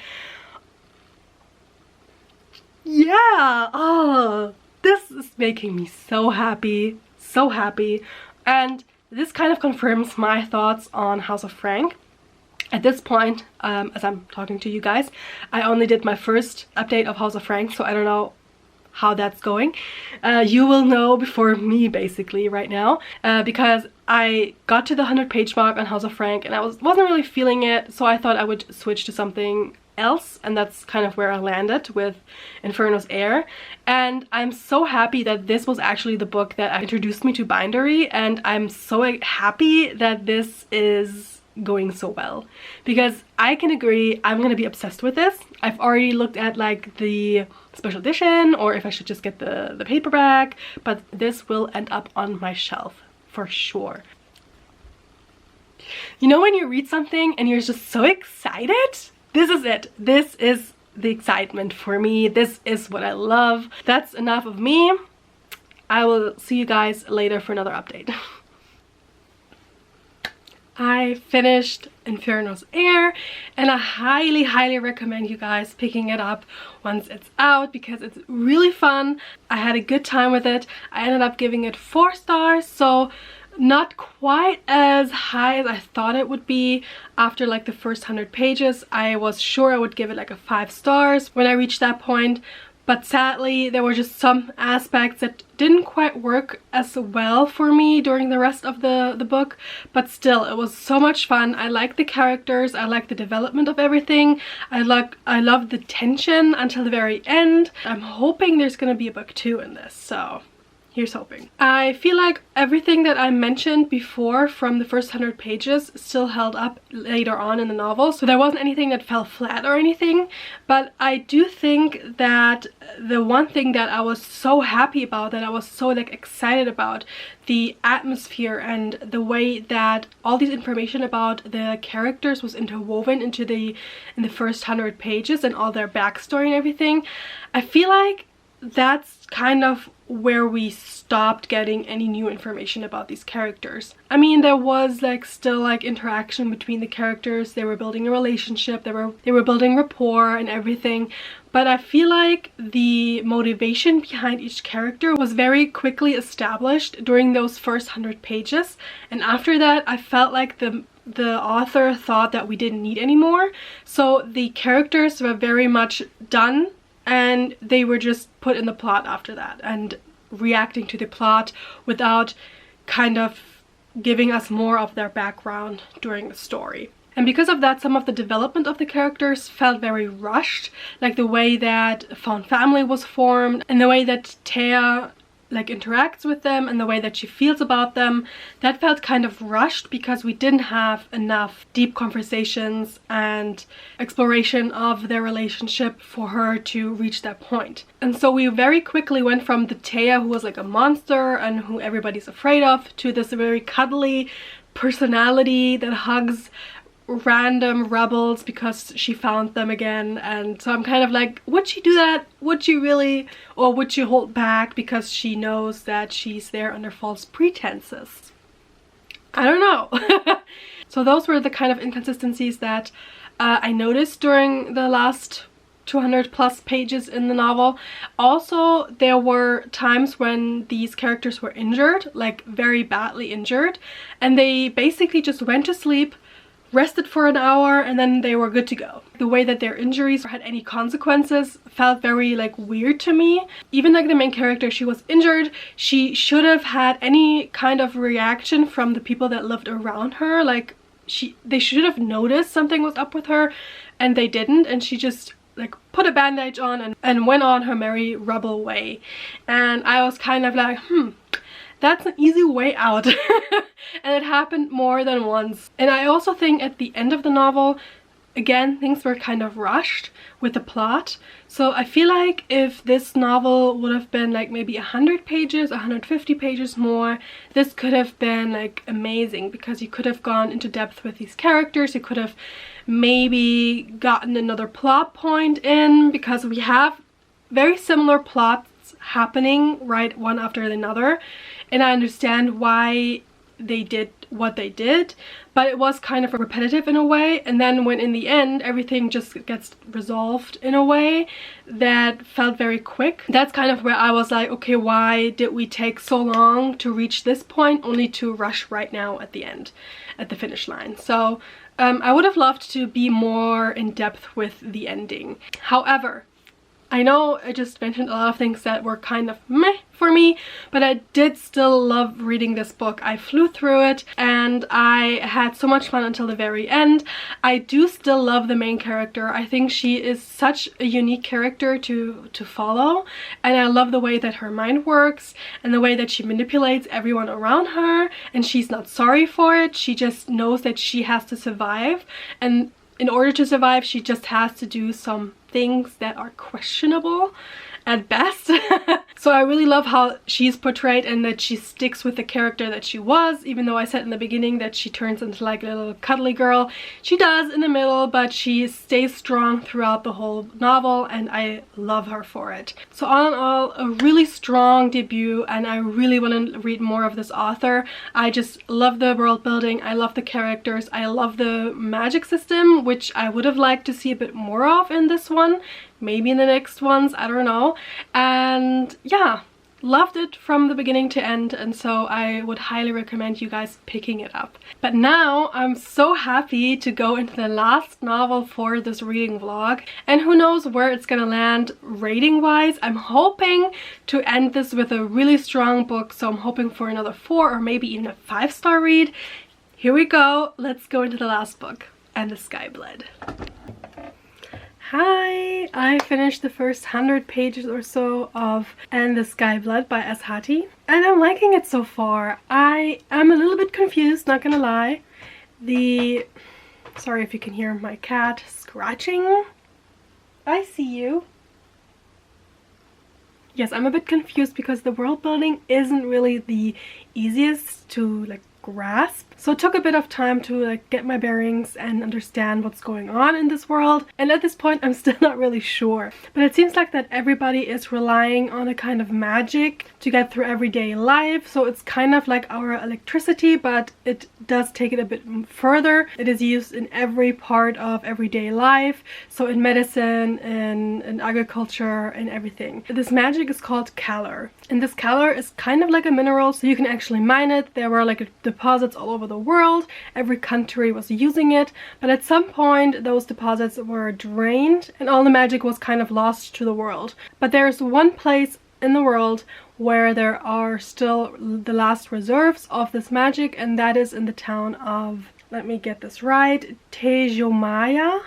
Yeah, oh, this is making me so happy, so happy. And this kind of confirms my thoughts on House of Frank. At this point, as I'm talking to you guys, I only did my first update of House of Frank, so I don't know how that's going. You will know before me, basically, right now, because I got to the 100-page mark on House of Frank and I wasn't really feeling it, so I thought I would switch to something else, and that's kind of where I landed with Inferno's Heir. And I'm so happy that this was actually the book that introduced me to Bindery, and I'm so happy that this is going so well, because I can agree I'm gonna be obsessed with this. I've already looked at like the special edition, or if I should just get the paperback, but this will end up on my shelf for sure. You know when you read something and you're just so excited? This is it. This is the excitement for me. This is what I love. That's enough of me. I will see you guys later for another update. I finished Inferno's Heir, and I highly recommend you guys picking it up once it's out, because it's really fun. I had a good time with it. I ended up giving it 4 stars, so not quite as high as I thought it would be. After like the first 100 pages, I was sure I would give it like a 5 stars when I reached that point. But sadly, there were just some aspects that didn't quite work as well for me during the rest of the book. But still, it was so much fun. I like the characters. I like the development of everything. I love the tension until the very end. I'm hoping there's gonna be a book 2 in this. So Here's hoping. I feel like everything that I mentioned before from the first 100 pages still held up later on in the novel, so there wasn't anything that fell flat or anything, but I do think that the one thing that I was so happy about, that I was so like excited about, the atmosphere and the way that all this information about the characters was interwoven in the first 100 pages and all their backstory and everything, I feel like that's kind of where we stopped getting any new information about these characters. I mean, there was like still like interaction between the characters. They were building a relationship, they were building rapport and everything, but I feel like the motivation behind each character was very quickly established during those first 100 pages, and after that I felt like the author thought that we didn't need any more. So the characters were very much done, and they were just put in the plot after that and reacting to the plot without kind of giving us more of their background during the story. And because of that, some of the development of the characters felt very rushed, like the way that Found Family was formed and the way that Thea like interacts with them and the way that she feels about them. That felt kind of rushed because we didn't have enough deep conversations and exploration of their relationship for her to reach that point. And so we very quickly went from the Thea who was like a monster and who everybody's afraid of, to this very cuddly personality that hugs random rebels because she found them again. And so I'm kind of like, would she do that? Would she really? Or would she hold back because she knows that she's there under false pretenses? I don't know. So those were the kind of inconsistencies that I noticed during the last 200 plus pages in the novel. Also, there were times when these characters were injured, like very badly injured, and they basically just went to sleep, rested for an hour, and then they were good to go. The way that their injuries had any consequences felt very like weird to me. Even like the main character, she was injured, she should have had any kind of reaction from the people that lived around her. Like they should have noticed something was up with her, and they didn't, and she just like put a bandage on and went on her merry rebel way. And I was kind of like, that's an easy way out. And it happened more than once. And I also think at the end of the novel, again, things were kind of rushed with the plot. So I feel like if this novel would have been like maybe 100 pages, 150 pages more, this could have been like amazing, because you could have gone into depth with these characters. You could have maybe gotten another plot point in, because we have very similar plots happening right one after another. And I understand why they did what they did, but it was kind of repetitive in a way. And then when in the end everything just gets resolved in a way that felt very quick, that's kind of where I was like, okay, why did we take so long to reach this point only to rush right now at the end, at the finish line? So I would have loved to be more in depth with the ending. However, I know I just mentioned a lot of things that were kind of meh for me, but I did still love reading this book. I flew through it and I had so much fun until the very end. I do still love the main character. I think she is such a unique character to follow, and I love the way that her mind works and the way that she manipulates everyone around her, and she's not sorry for it. She just knows that she has to survive, and in order to survive she just has to do some things that are questionable at best. So I really love how she's portrayed, and that she sticks with the character that she was, even though I said in the beginning that she turns into like a little cuddly girl. She does in the middle, but she stays strong throughout the whole novel, and I love her for it. So all in all, a really strong debut, and I really want to read more of this author. I just love the world building, I love the characters, I love the magic system, which I would have liked to see a bit more of in this one. Maybe in the next ones, I don't know. And yeah, loved it from the beginning to end, and so I would highly recommend you guys picking it up. But now I'm so happy to go into the last novel for this reading vlog, and who knows where it's gonna land rating wise. I'm hoping to end this with a really strong book, so I'm hoping for another 4 or maybe even a 5-star read. Here we go, let's go into the last book, and the Sky Bled. Hi! I finished the first 100 pages or so of And the Sky Bled by S. Hati, and I'm liking it so far. I am a little bit confused, not gonna lie. Sorry if you can hear my cat scratching. I see you. Yes, I'm a bit confused because the world building isn't really the easiest to like grasp. So it took a bit of time to like get my bearings and understand what's going on in this world. And at this point I'm still not really sure. But it seems like that everybody is relying on a kind of magic to get through everyday life. So it's kind of like our electricity, but it does take it a bit further. It is used in every part of everyday life. So in medicine, in agriculture, and everything. This magic is called calor. And this calor is kind of like a mineral, so you can actually mine it. There were like deposits all over the world. Every country was using it, but at some point those deposits were drained and all the magic was kind of lost to the world. But there's one place in the world where there are still the last reserves of this magic, and that is in the town of, let me get this right, Tejomaya.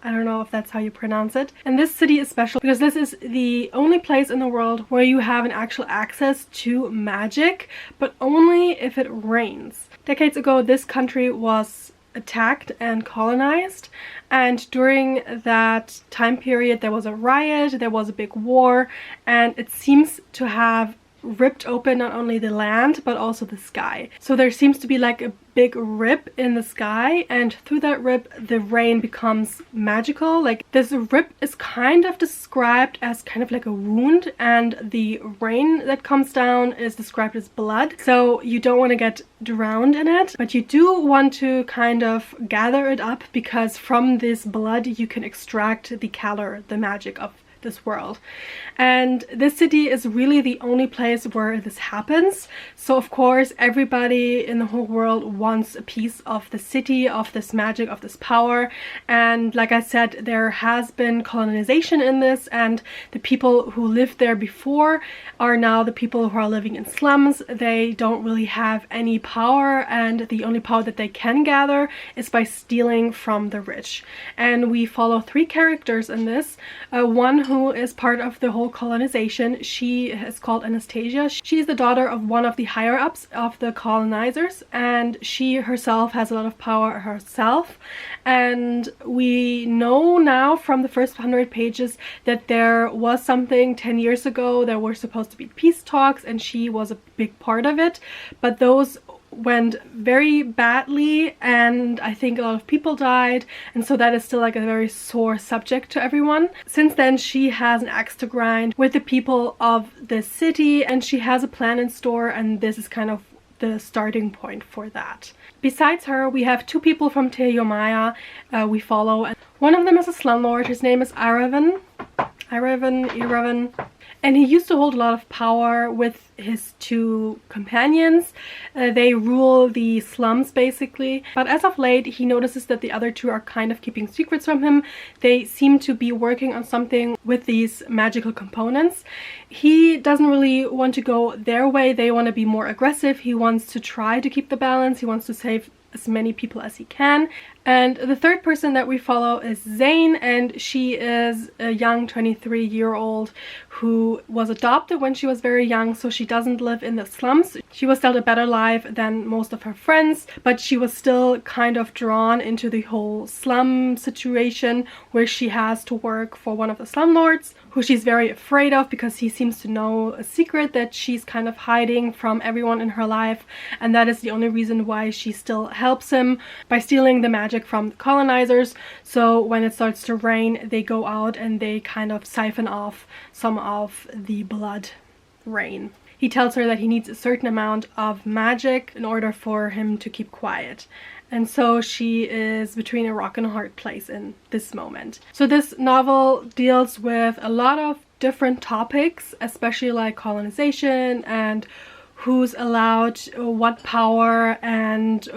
I don't know if that's how you pronounce it. And this city is special because this is the only place in the world where you have an actual access to magic, but only if it rains. Decades ago, this country was attacked and colonized, and during that time period there was a riot, there was a big war, and it seems to have ripped open not only the land but also the sky. So there seems to be like a big rip in the sky, and through that rip the rain becomes magical. Like this rip is kind of described as kind of like a wound, and the rain that comes down is described as blood. So you don't want to get drowned in it, but you do want to kind of gather it up, because from this blood you can extract the calor, the magic of this world. And this city is really the only place where this happens. So of course everybody in the whole world wants a piece of the city, of this magic, of this power. And like I said, there has been colonization in this, and the people who lived there before are now the people who are living in slums. They don't really have any power, and the only power that they can gather is by stealing from the rich. And we follow three characters in this. One who is part of the whole colonization. She is called Anastasia. She is the daughter of one of the higher ups of the colonizers, and she herself has a lot of power herself. And we know now from the first 100 pages that there was something 10 years ago. There were supposed to be peace talks, and she was a big part of it, but those went very badly, and I think a lot of people died, and so that is still like a very sore subject to everyone. Since then she has an axe to grind with the people of the city, and she has a plan in store, and this is kind of the starting point for that. Besides her, we have two people from Tejomaya we follow. One of them is a slumlord. His name is Iravan, and he used to hold a lot of power with his two companions. They rule the slums basically, but as of late he notices that the other two are kind of keeping secrets from him. They seem to be working on something with these magical components. He doesn't really want to go their way. They want to be more aggressive. He wants to try to keep the balance. He wants to save as many people as he can. And the third person that we follow is Zane, and she is a young 23-year-old who was adopted when she was very young, so she doesn't live in the slums. She was dealt a better life than most of her friends, but she was still kind of drawn into the whole slum situation where she has to work for one of the slumlords, who she's very afraid of because he seems to know a secret that she's kind of hiding from everyone in her life, and that is the only reason why she still helps him by stealing the magic from the colonizers. So when it starts to rain, they go out and they kind of siphon off some of the blood rain. He tells her that he needs a certain amount of magic in order for him to keep quiet. And so she is between a rock and a hard place in this moment. So this novel deals with a lot of different topics, especially like colonization and who's allowed what power, and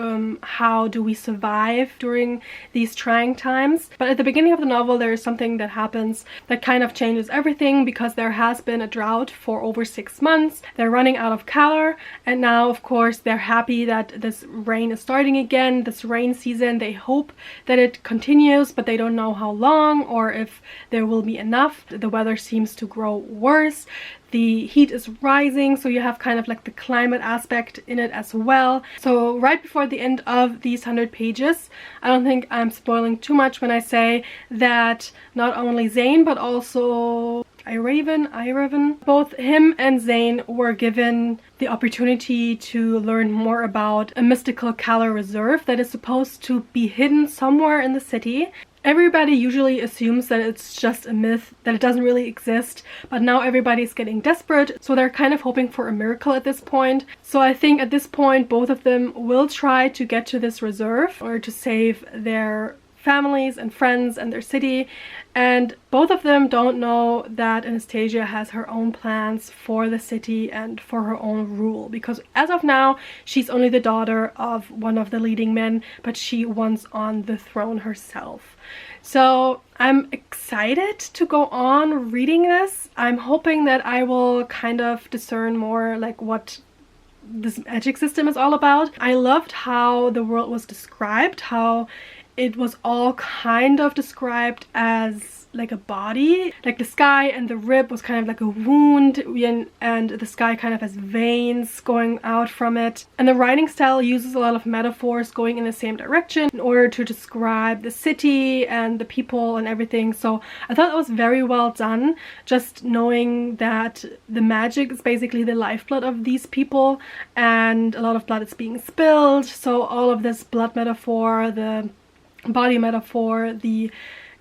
how do we survive during these trying times. But at the beginning of the novel, there is something that happens that kind of changes everything, because there has been a drought for over 6 months. They're running out of color, and now of course they're happy that this rain is starting again, this rain season. They hope that it continues, but they don't know how long or if there will be enough. The weather seems to grow worse. The heat is rising, so you have kind of like the climate aspect in it as well. So right before the end of these 100 pages, I don't think I'm spoiling too much when I say that not only Zane but also Iraven, both him and Zane were given the opportunity to learn more about a mystical Kalar reserve that is supposed to be hidden somewhere in the city. Everybody usually assumes that it's just a myth, that it doesn't really exist, but now everybody's getting desperate, so they're kind of hoping for a miracle at this point. So I think at this point both of them will try to get to this reserve or to save their families and friends and their city, and both of them don't know that Anastasia has her own plans for the city and for her own rule, because as of now she's only the daughter of one of the leading men, but she wants on the throne herself. So I'm excited to go on reading this. I'm hoping that I will kind of discern more like what this magic system is all about. I loved how the world was described, how it was all kind of described as like a body. Like the sky and the rib was kind of like a wound, and the sky kind of has veins going out from it. And the writing style uses a lot of metaphors going in the same direction in order to describe the city and the people and everything. So I thought that was very well done, just knowing that the magic is basically the lifeblood of these people, and a lot of blood is being spilled. So all of this blood metaphor, the body metaphor, the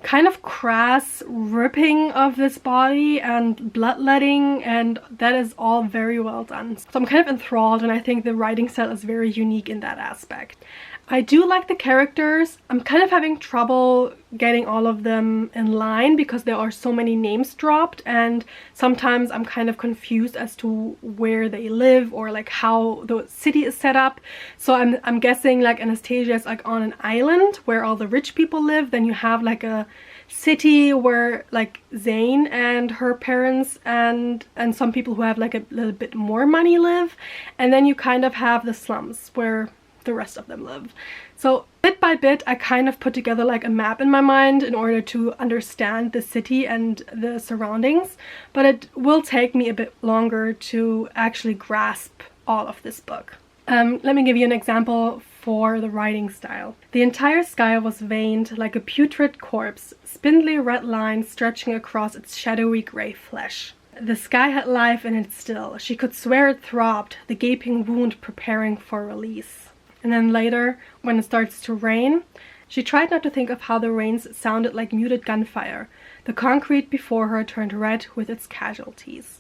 kind of crass ripping of this body and bloodletting, and that is all very well done. So I'm kind of enthralled, and I think the writing style is very unique in that aspect. I do like the characters. I'm kind of having trouble getting all of them in line because there are so many names dropped, and sometimes I'm kind of confused as to where they live or like how the city is set up. So I'm guessing like Anastasia is like on an island where all the rich people live. Then you have like a city where like Zane and her parents and some people who have like a little bit more money live. And then you kind of have the slums where the rest of them live. So bit by bit I kind of put together like a map in my mind in order to understand the city and the surroundings, but it will take me a bit longer to actually grasp all of this book. Let me give you an example for the writing style. The entire sky was veined like a putrid corpse, spindly red lines stretching across its shadowy grey flesh. The sky had life in it still. She could swear it throbbed, the gaping wound preparing for release. And then later, when it starts to rain, she tried not to think of how the rains sounded like muted gunfire. The concrete before her turned red with its casualties.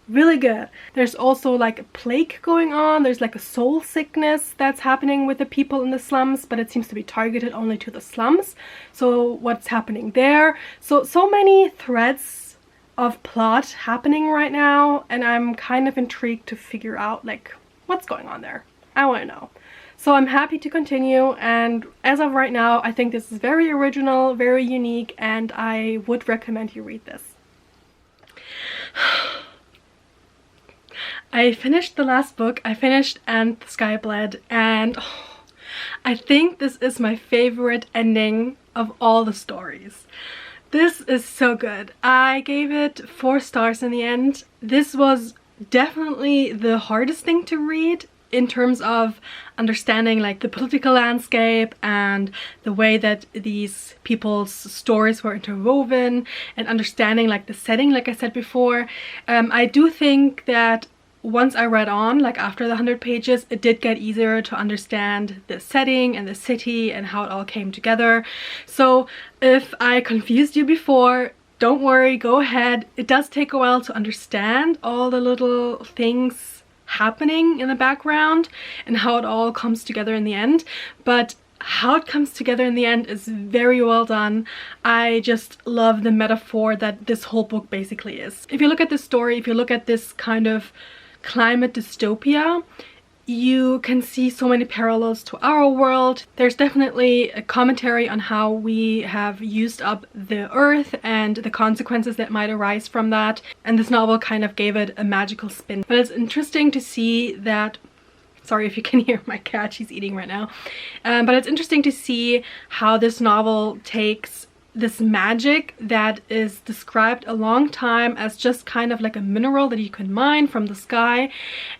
Really good. There's also like a plague going on. There's like a soul sickness that's happening with the people in the slums, but it seems to be targeted only to the slums. So what's happening there? So many threads of plot happening right now, and I'm kind of intrigued to figure out like what's going on there. I want to know. So I'm happy to continue, and as of right now I think this is very original, very unique, and I would recommend you read this. I finished the last book. I finished And Sky Bled, and I think this is my favorite ending of all the stories. This is so good. I gave it 4 stars in the end. This was definitely the hardest thing to read in terms of understanding like the political landscape and the way that these people's stories were interwoven, and understanding like the setting, like I said before. I do think that once I read on, like after the 100 pages, it did get easier to understand the setting and the city and how it all came together. So if I confused you before, don't worry, go ahead. It does take a while to understand all the little things happening in the background and how it all comes together in the end, but how it comes together in the end is very well done. I just love the metaphor that this whole book basically is. If you look at this story, if you look at this kind of climate dystopia, you can see so many parallels to our world. There's definitely a commentary on how we have used up the earth and the consequences that might arise from that. And this novel kind of gave it a magical spin. But it's interesting to see that, sorry if you can hear my cat, she's eating right now. But it's interesting to see how this novel takes this magic that is described a long time as just kind of like a mineral that you can mine from the sky,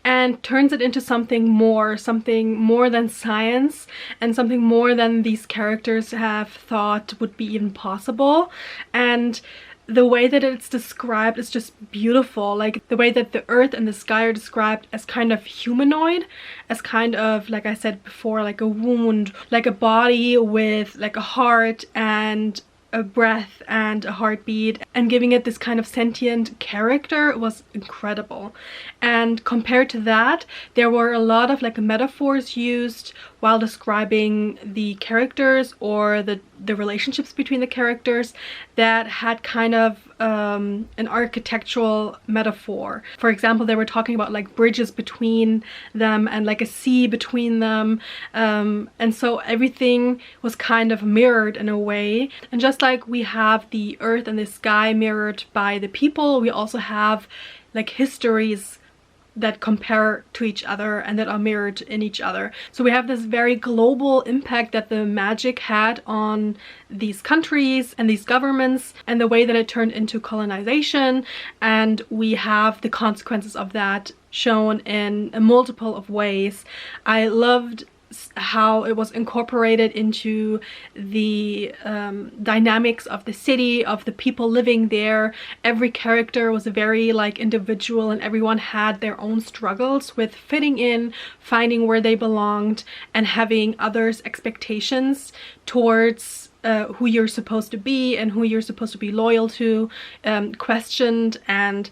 and turns it into something more than science, and something more than these characters have thought would be even possible. And the way that it's described is just beautiful. Like the way that the earth and the sky are described as kind of humanoid, as kind of, like I said before, like a wound, like a body with like a heart and a breath and a heartbeat, and giving it this kind of sentient character was incredible. And compared to that, there were a lot of like metaphors used while describing the characters or the relationships between the characters that had kind of an architectural metaphor. For example, they were talking about like bridges between them and like a sea between them, and so everything was kind of mirrored in a way. And just like we have the earth and the sky mirrored by the people, we also have like histories that compare to each other and that are mirrored in each other. So we have this very global impact that the magic had on these countries and these governments, and the way that it turned into colonization, and we have the consequences of that shown in a multiple of ways. I loved how it was incorporated into the dynamics of the city, of the people living there. Every character was very like individual, and everyone had their own struggles with fitting in, finding where they belonged, and having others' expectations towards who you're supposed to be and who you're supposed to be loyal to, questioned. And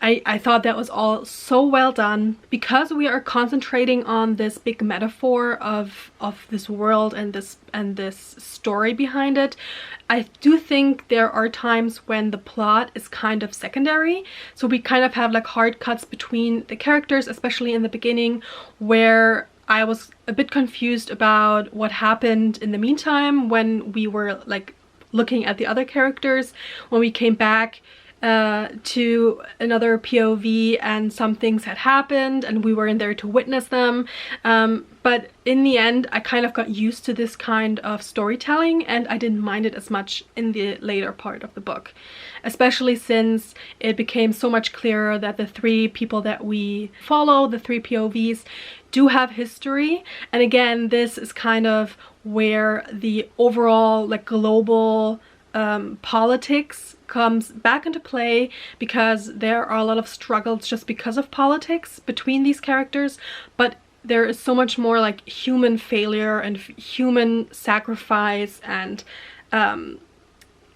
I thought that was all so well done, because we are concentrating on this big metaphor of this world and this story behind it. I do think there are times when the plot is kind of secondary, so we kind of have like hard cuts between the characters, especially in the beginning, where I was a bit confused about what happened in the meantime when we were like looking at the other characters. When we came back to another POV and some things had happened and we were in there to witness them, but in the end I kind of got used to this kind of storytelling, and I didn't mind it as much in the later part of the book, especially since it became so much clearer that the three people that we follow, the three POVs, do have history. And again, this is kind of where the overall like global politics comes back into play, because there are a lot of struggles just because of politics between these characters, but there is so much more like human failure and human sacrifice and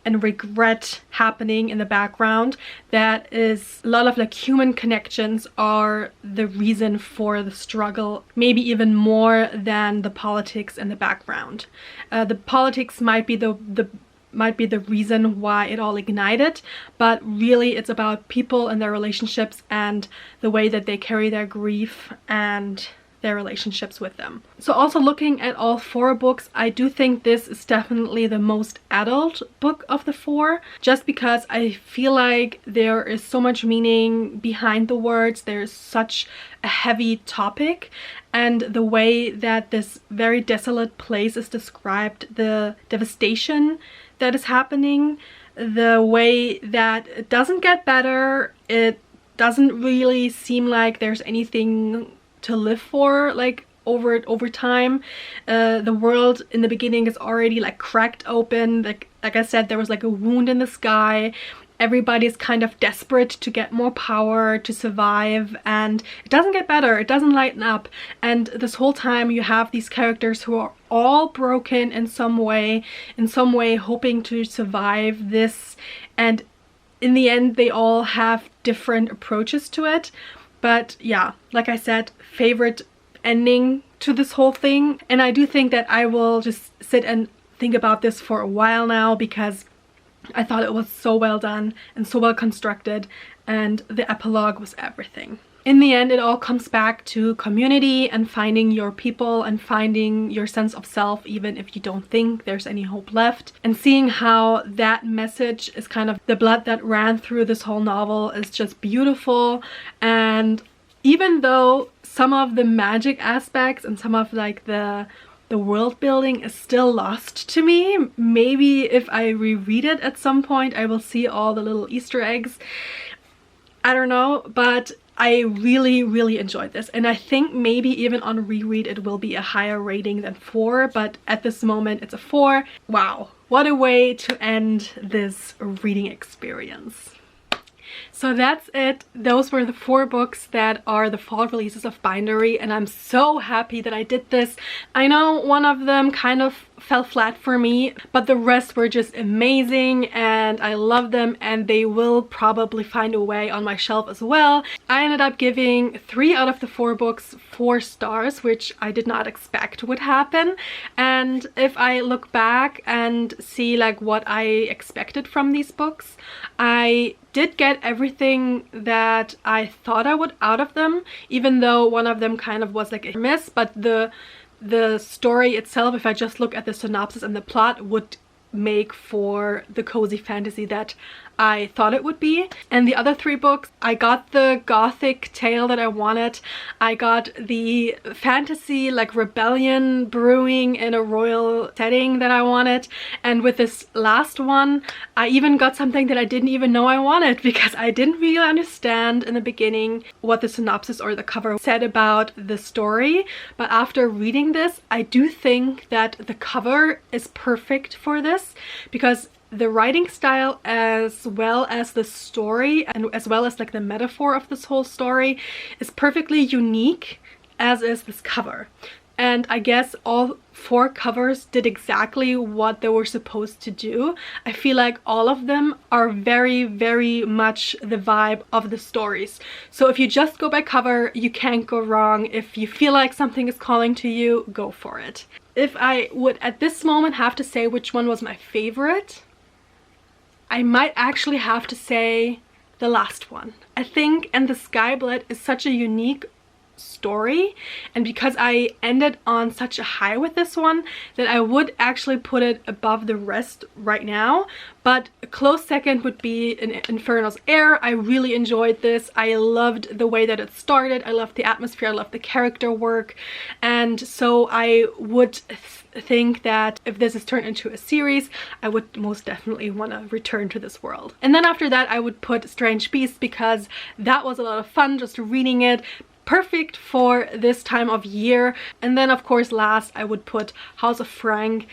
regret happening in the background. That is a lot of like human connections are the reason for the struggle, maybe even more than the politics in the background. The politics might be the reason why it all ignited, but really it's about people and their relationships and the way that they carry their grief and their relationships with them. So also looking at all four books, I do think this is definitely the most adult book of the four, just because I feel like there is so much meaning behind the words. There's such a heavy topic, and the way that this very desolate place is described, the devastation that is happening, the way that it doesn't get better, it doesn't really seem like there's anything to live for like over time. The world in the beginning is already like cracked open, like I said, there was like a wound in the sky. Everybody's kind of desperate to get more power, to survive, and it doesn't get better, it doesn't lighten up. And this whole time you have these characters who are all broken in some way, hoping to survive this, and in the end they all have different approaches to it. But yeah, like I said, favorite ending to this whole thing. And I do think that I will just sit and think about this for a while now, because I thought it was so well done and so well constructed, and the epilogue was everything. In the end, it all comes back to community and finding your people and finding your sense of self, even if you don't think there's any hope left. And seeing how that message is kind of the blood that ran through this whole novel is just beautiful. And even though some of the magic aspects and some of like the world building is still lost to me, maybe if I reread it at some point, I will see all the little Easter eggs. I don't know, but I really, really enjoyed this, and I think maybe even on reread it will be a higher rating than 4, but at this moment it's a 4. Wow, what a way to end this reading experience. So that's it. Those were the 4 books that are the fall releases of Bindery, and I'm so happy that I did this. I know one of them kind of fell flat for me, but the rest were just amazing and I love them, and they will probably find a way on my shelf as well. I ended up giving 3 out of the 4 books 4 stars, which I did not expect would happen. And if I look back and see like what I expected from these books, I did get everything that I thought I would out of them, even though one of them kind of was like a miss, but the story itself, if I just look at the synopsis and the plot, would make for the cozy fantasy that I thought it would be. And the other 3 books, I got the gothic tale that I wanted. I got the fantasy like rebellion brewing in a royal setting that I wanted. And with this last one, I even got something that I didn't even know I wanted, because I didn't really understand in the beginning what the synopsis or the cover said about the story. But after reading this, I do think that the cover is perfect for this, because the writing style as well as the story and as well as like the metaphor of this whole story is perfectly unique, as is this cover. And I guess all 4 covers did exactly what they were supposed to do. I feel like all of them are very, very much the vibe of the stories. So if you just go by cover, you can't go wrong. If you feel like something is calling to you, go for it. If I would at this moment have to say which one was my favorite, I might actually have to say the last one. I think And the Sky Bled is such a unique story, and because I ended on such a high with this one, that I would actually put it above the rest right now. But a close second would be Inferno's Heir. I really enjoyed this. I loved the way that it started. I loved the atmosphere. I loved the character work. And so I would think that if this is turned into a series, I would most definitely want to return to this world. And then after that, I would put Strange Beasts, because that was a lot of fun just reading it. Perfect for this time of year. And then of course last I would put House of Frank.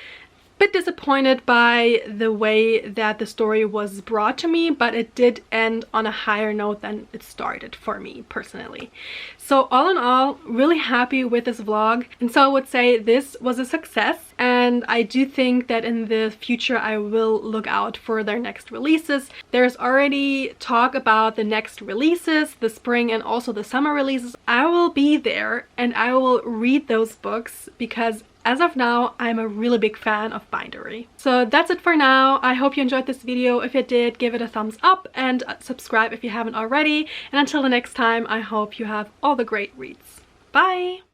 Bit disappointed by the way that the story was brought to me, but it did end on a higher note than it started for me personally. So all in all, really happy with this vlog, and so I would say this was a success, and I do think that in the future I will look out for their next releases. There's already talk about the next releases, the spring and also the summer releases. I will be there and I will read those books, because as of now, I'm a really big fan of Bindery. So that's it for now. I hope you enjoyed this video. If you did, give it a thumbs up and subscribe if you haven't already. And until the next time, I hope you have all the great reads. Bye!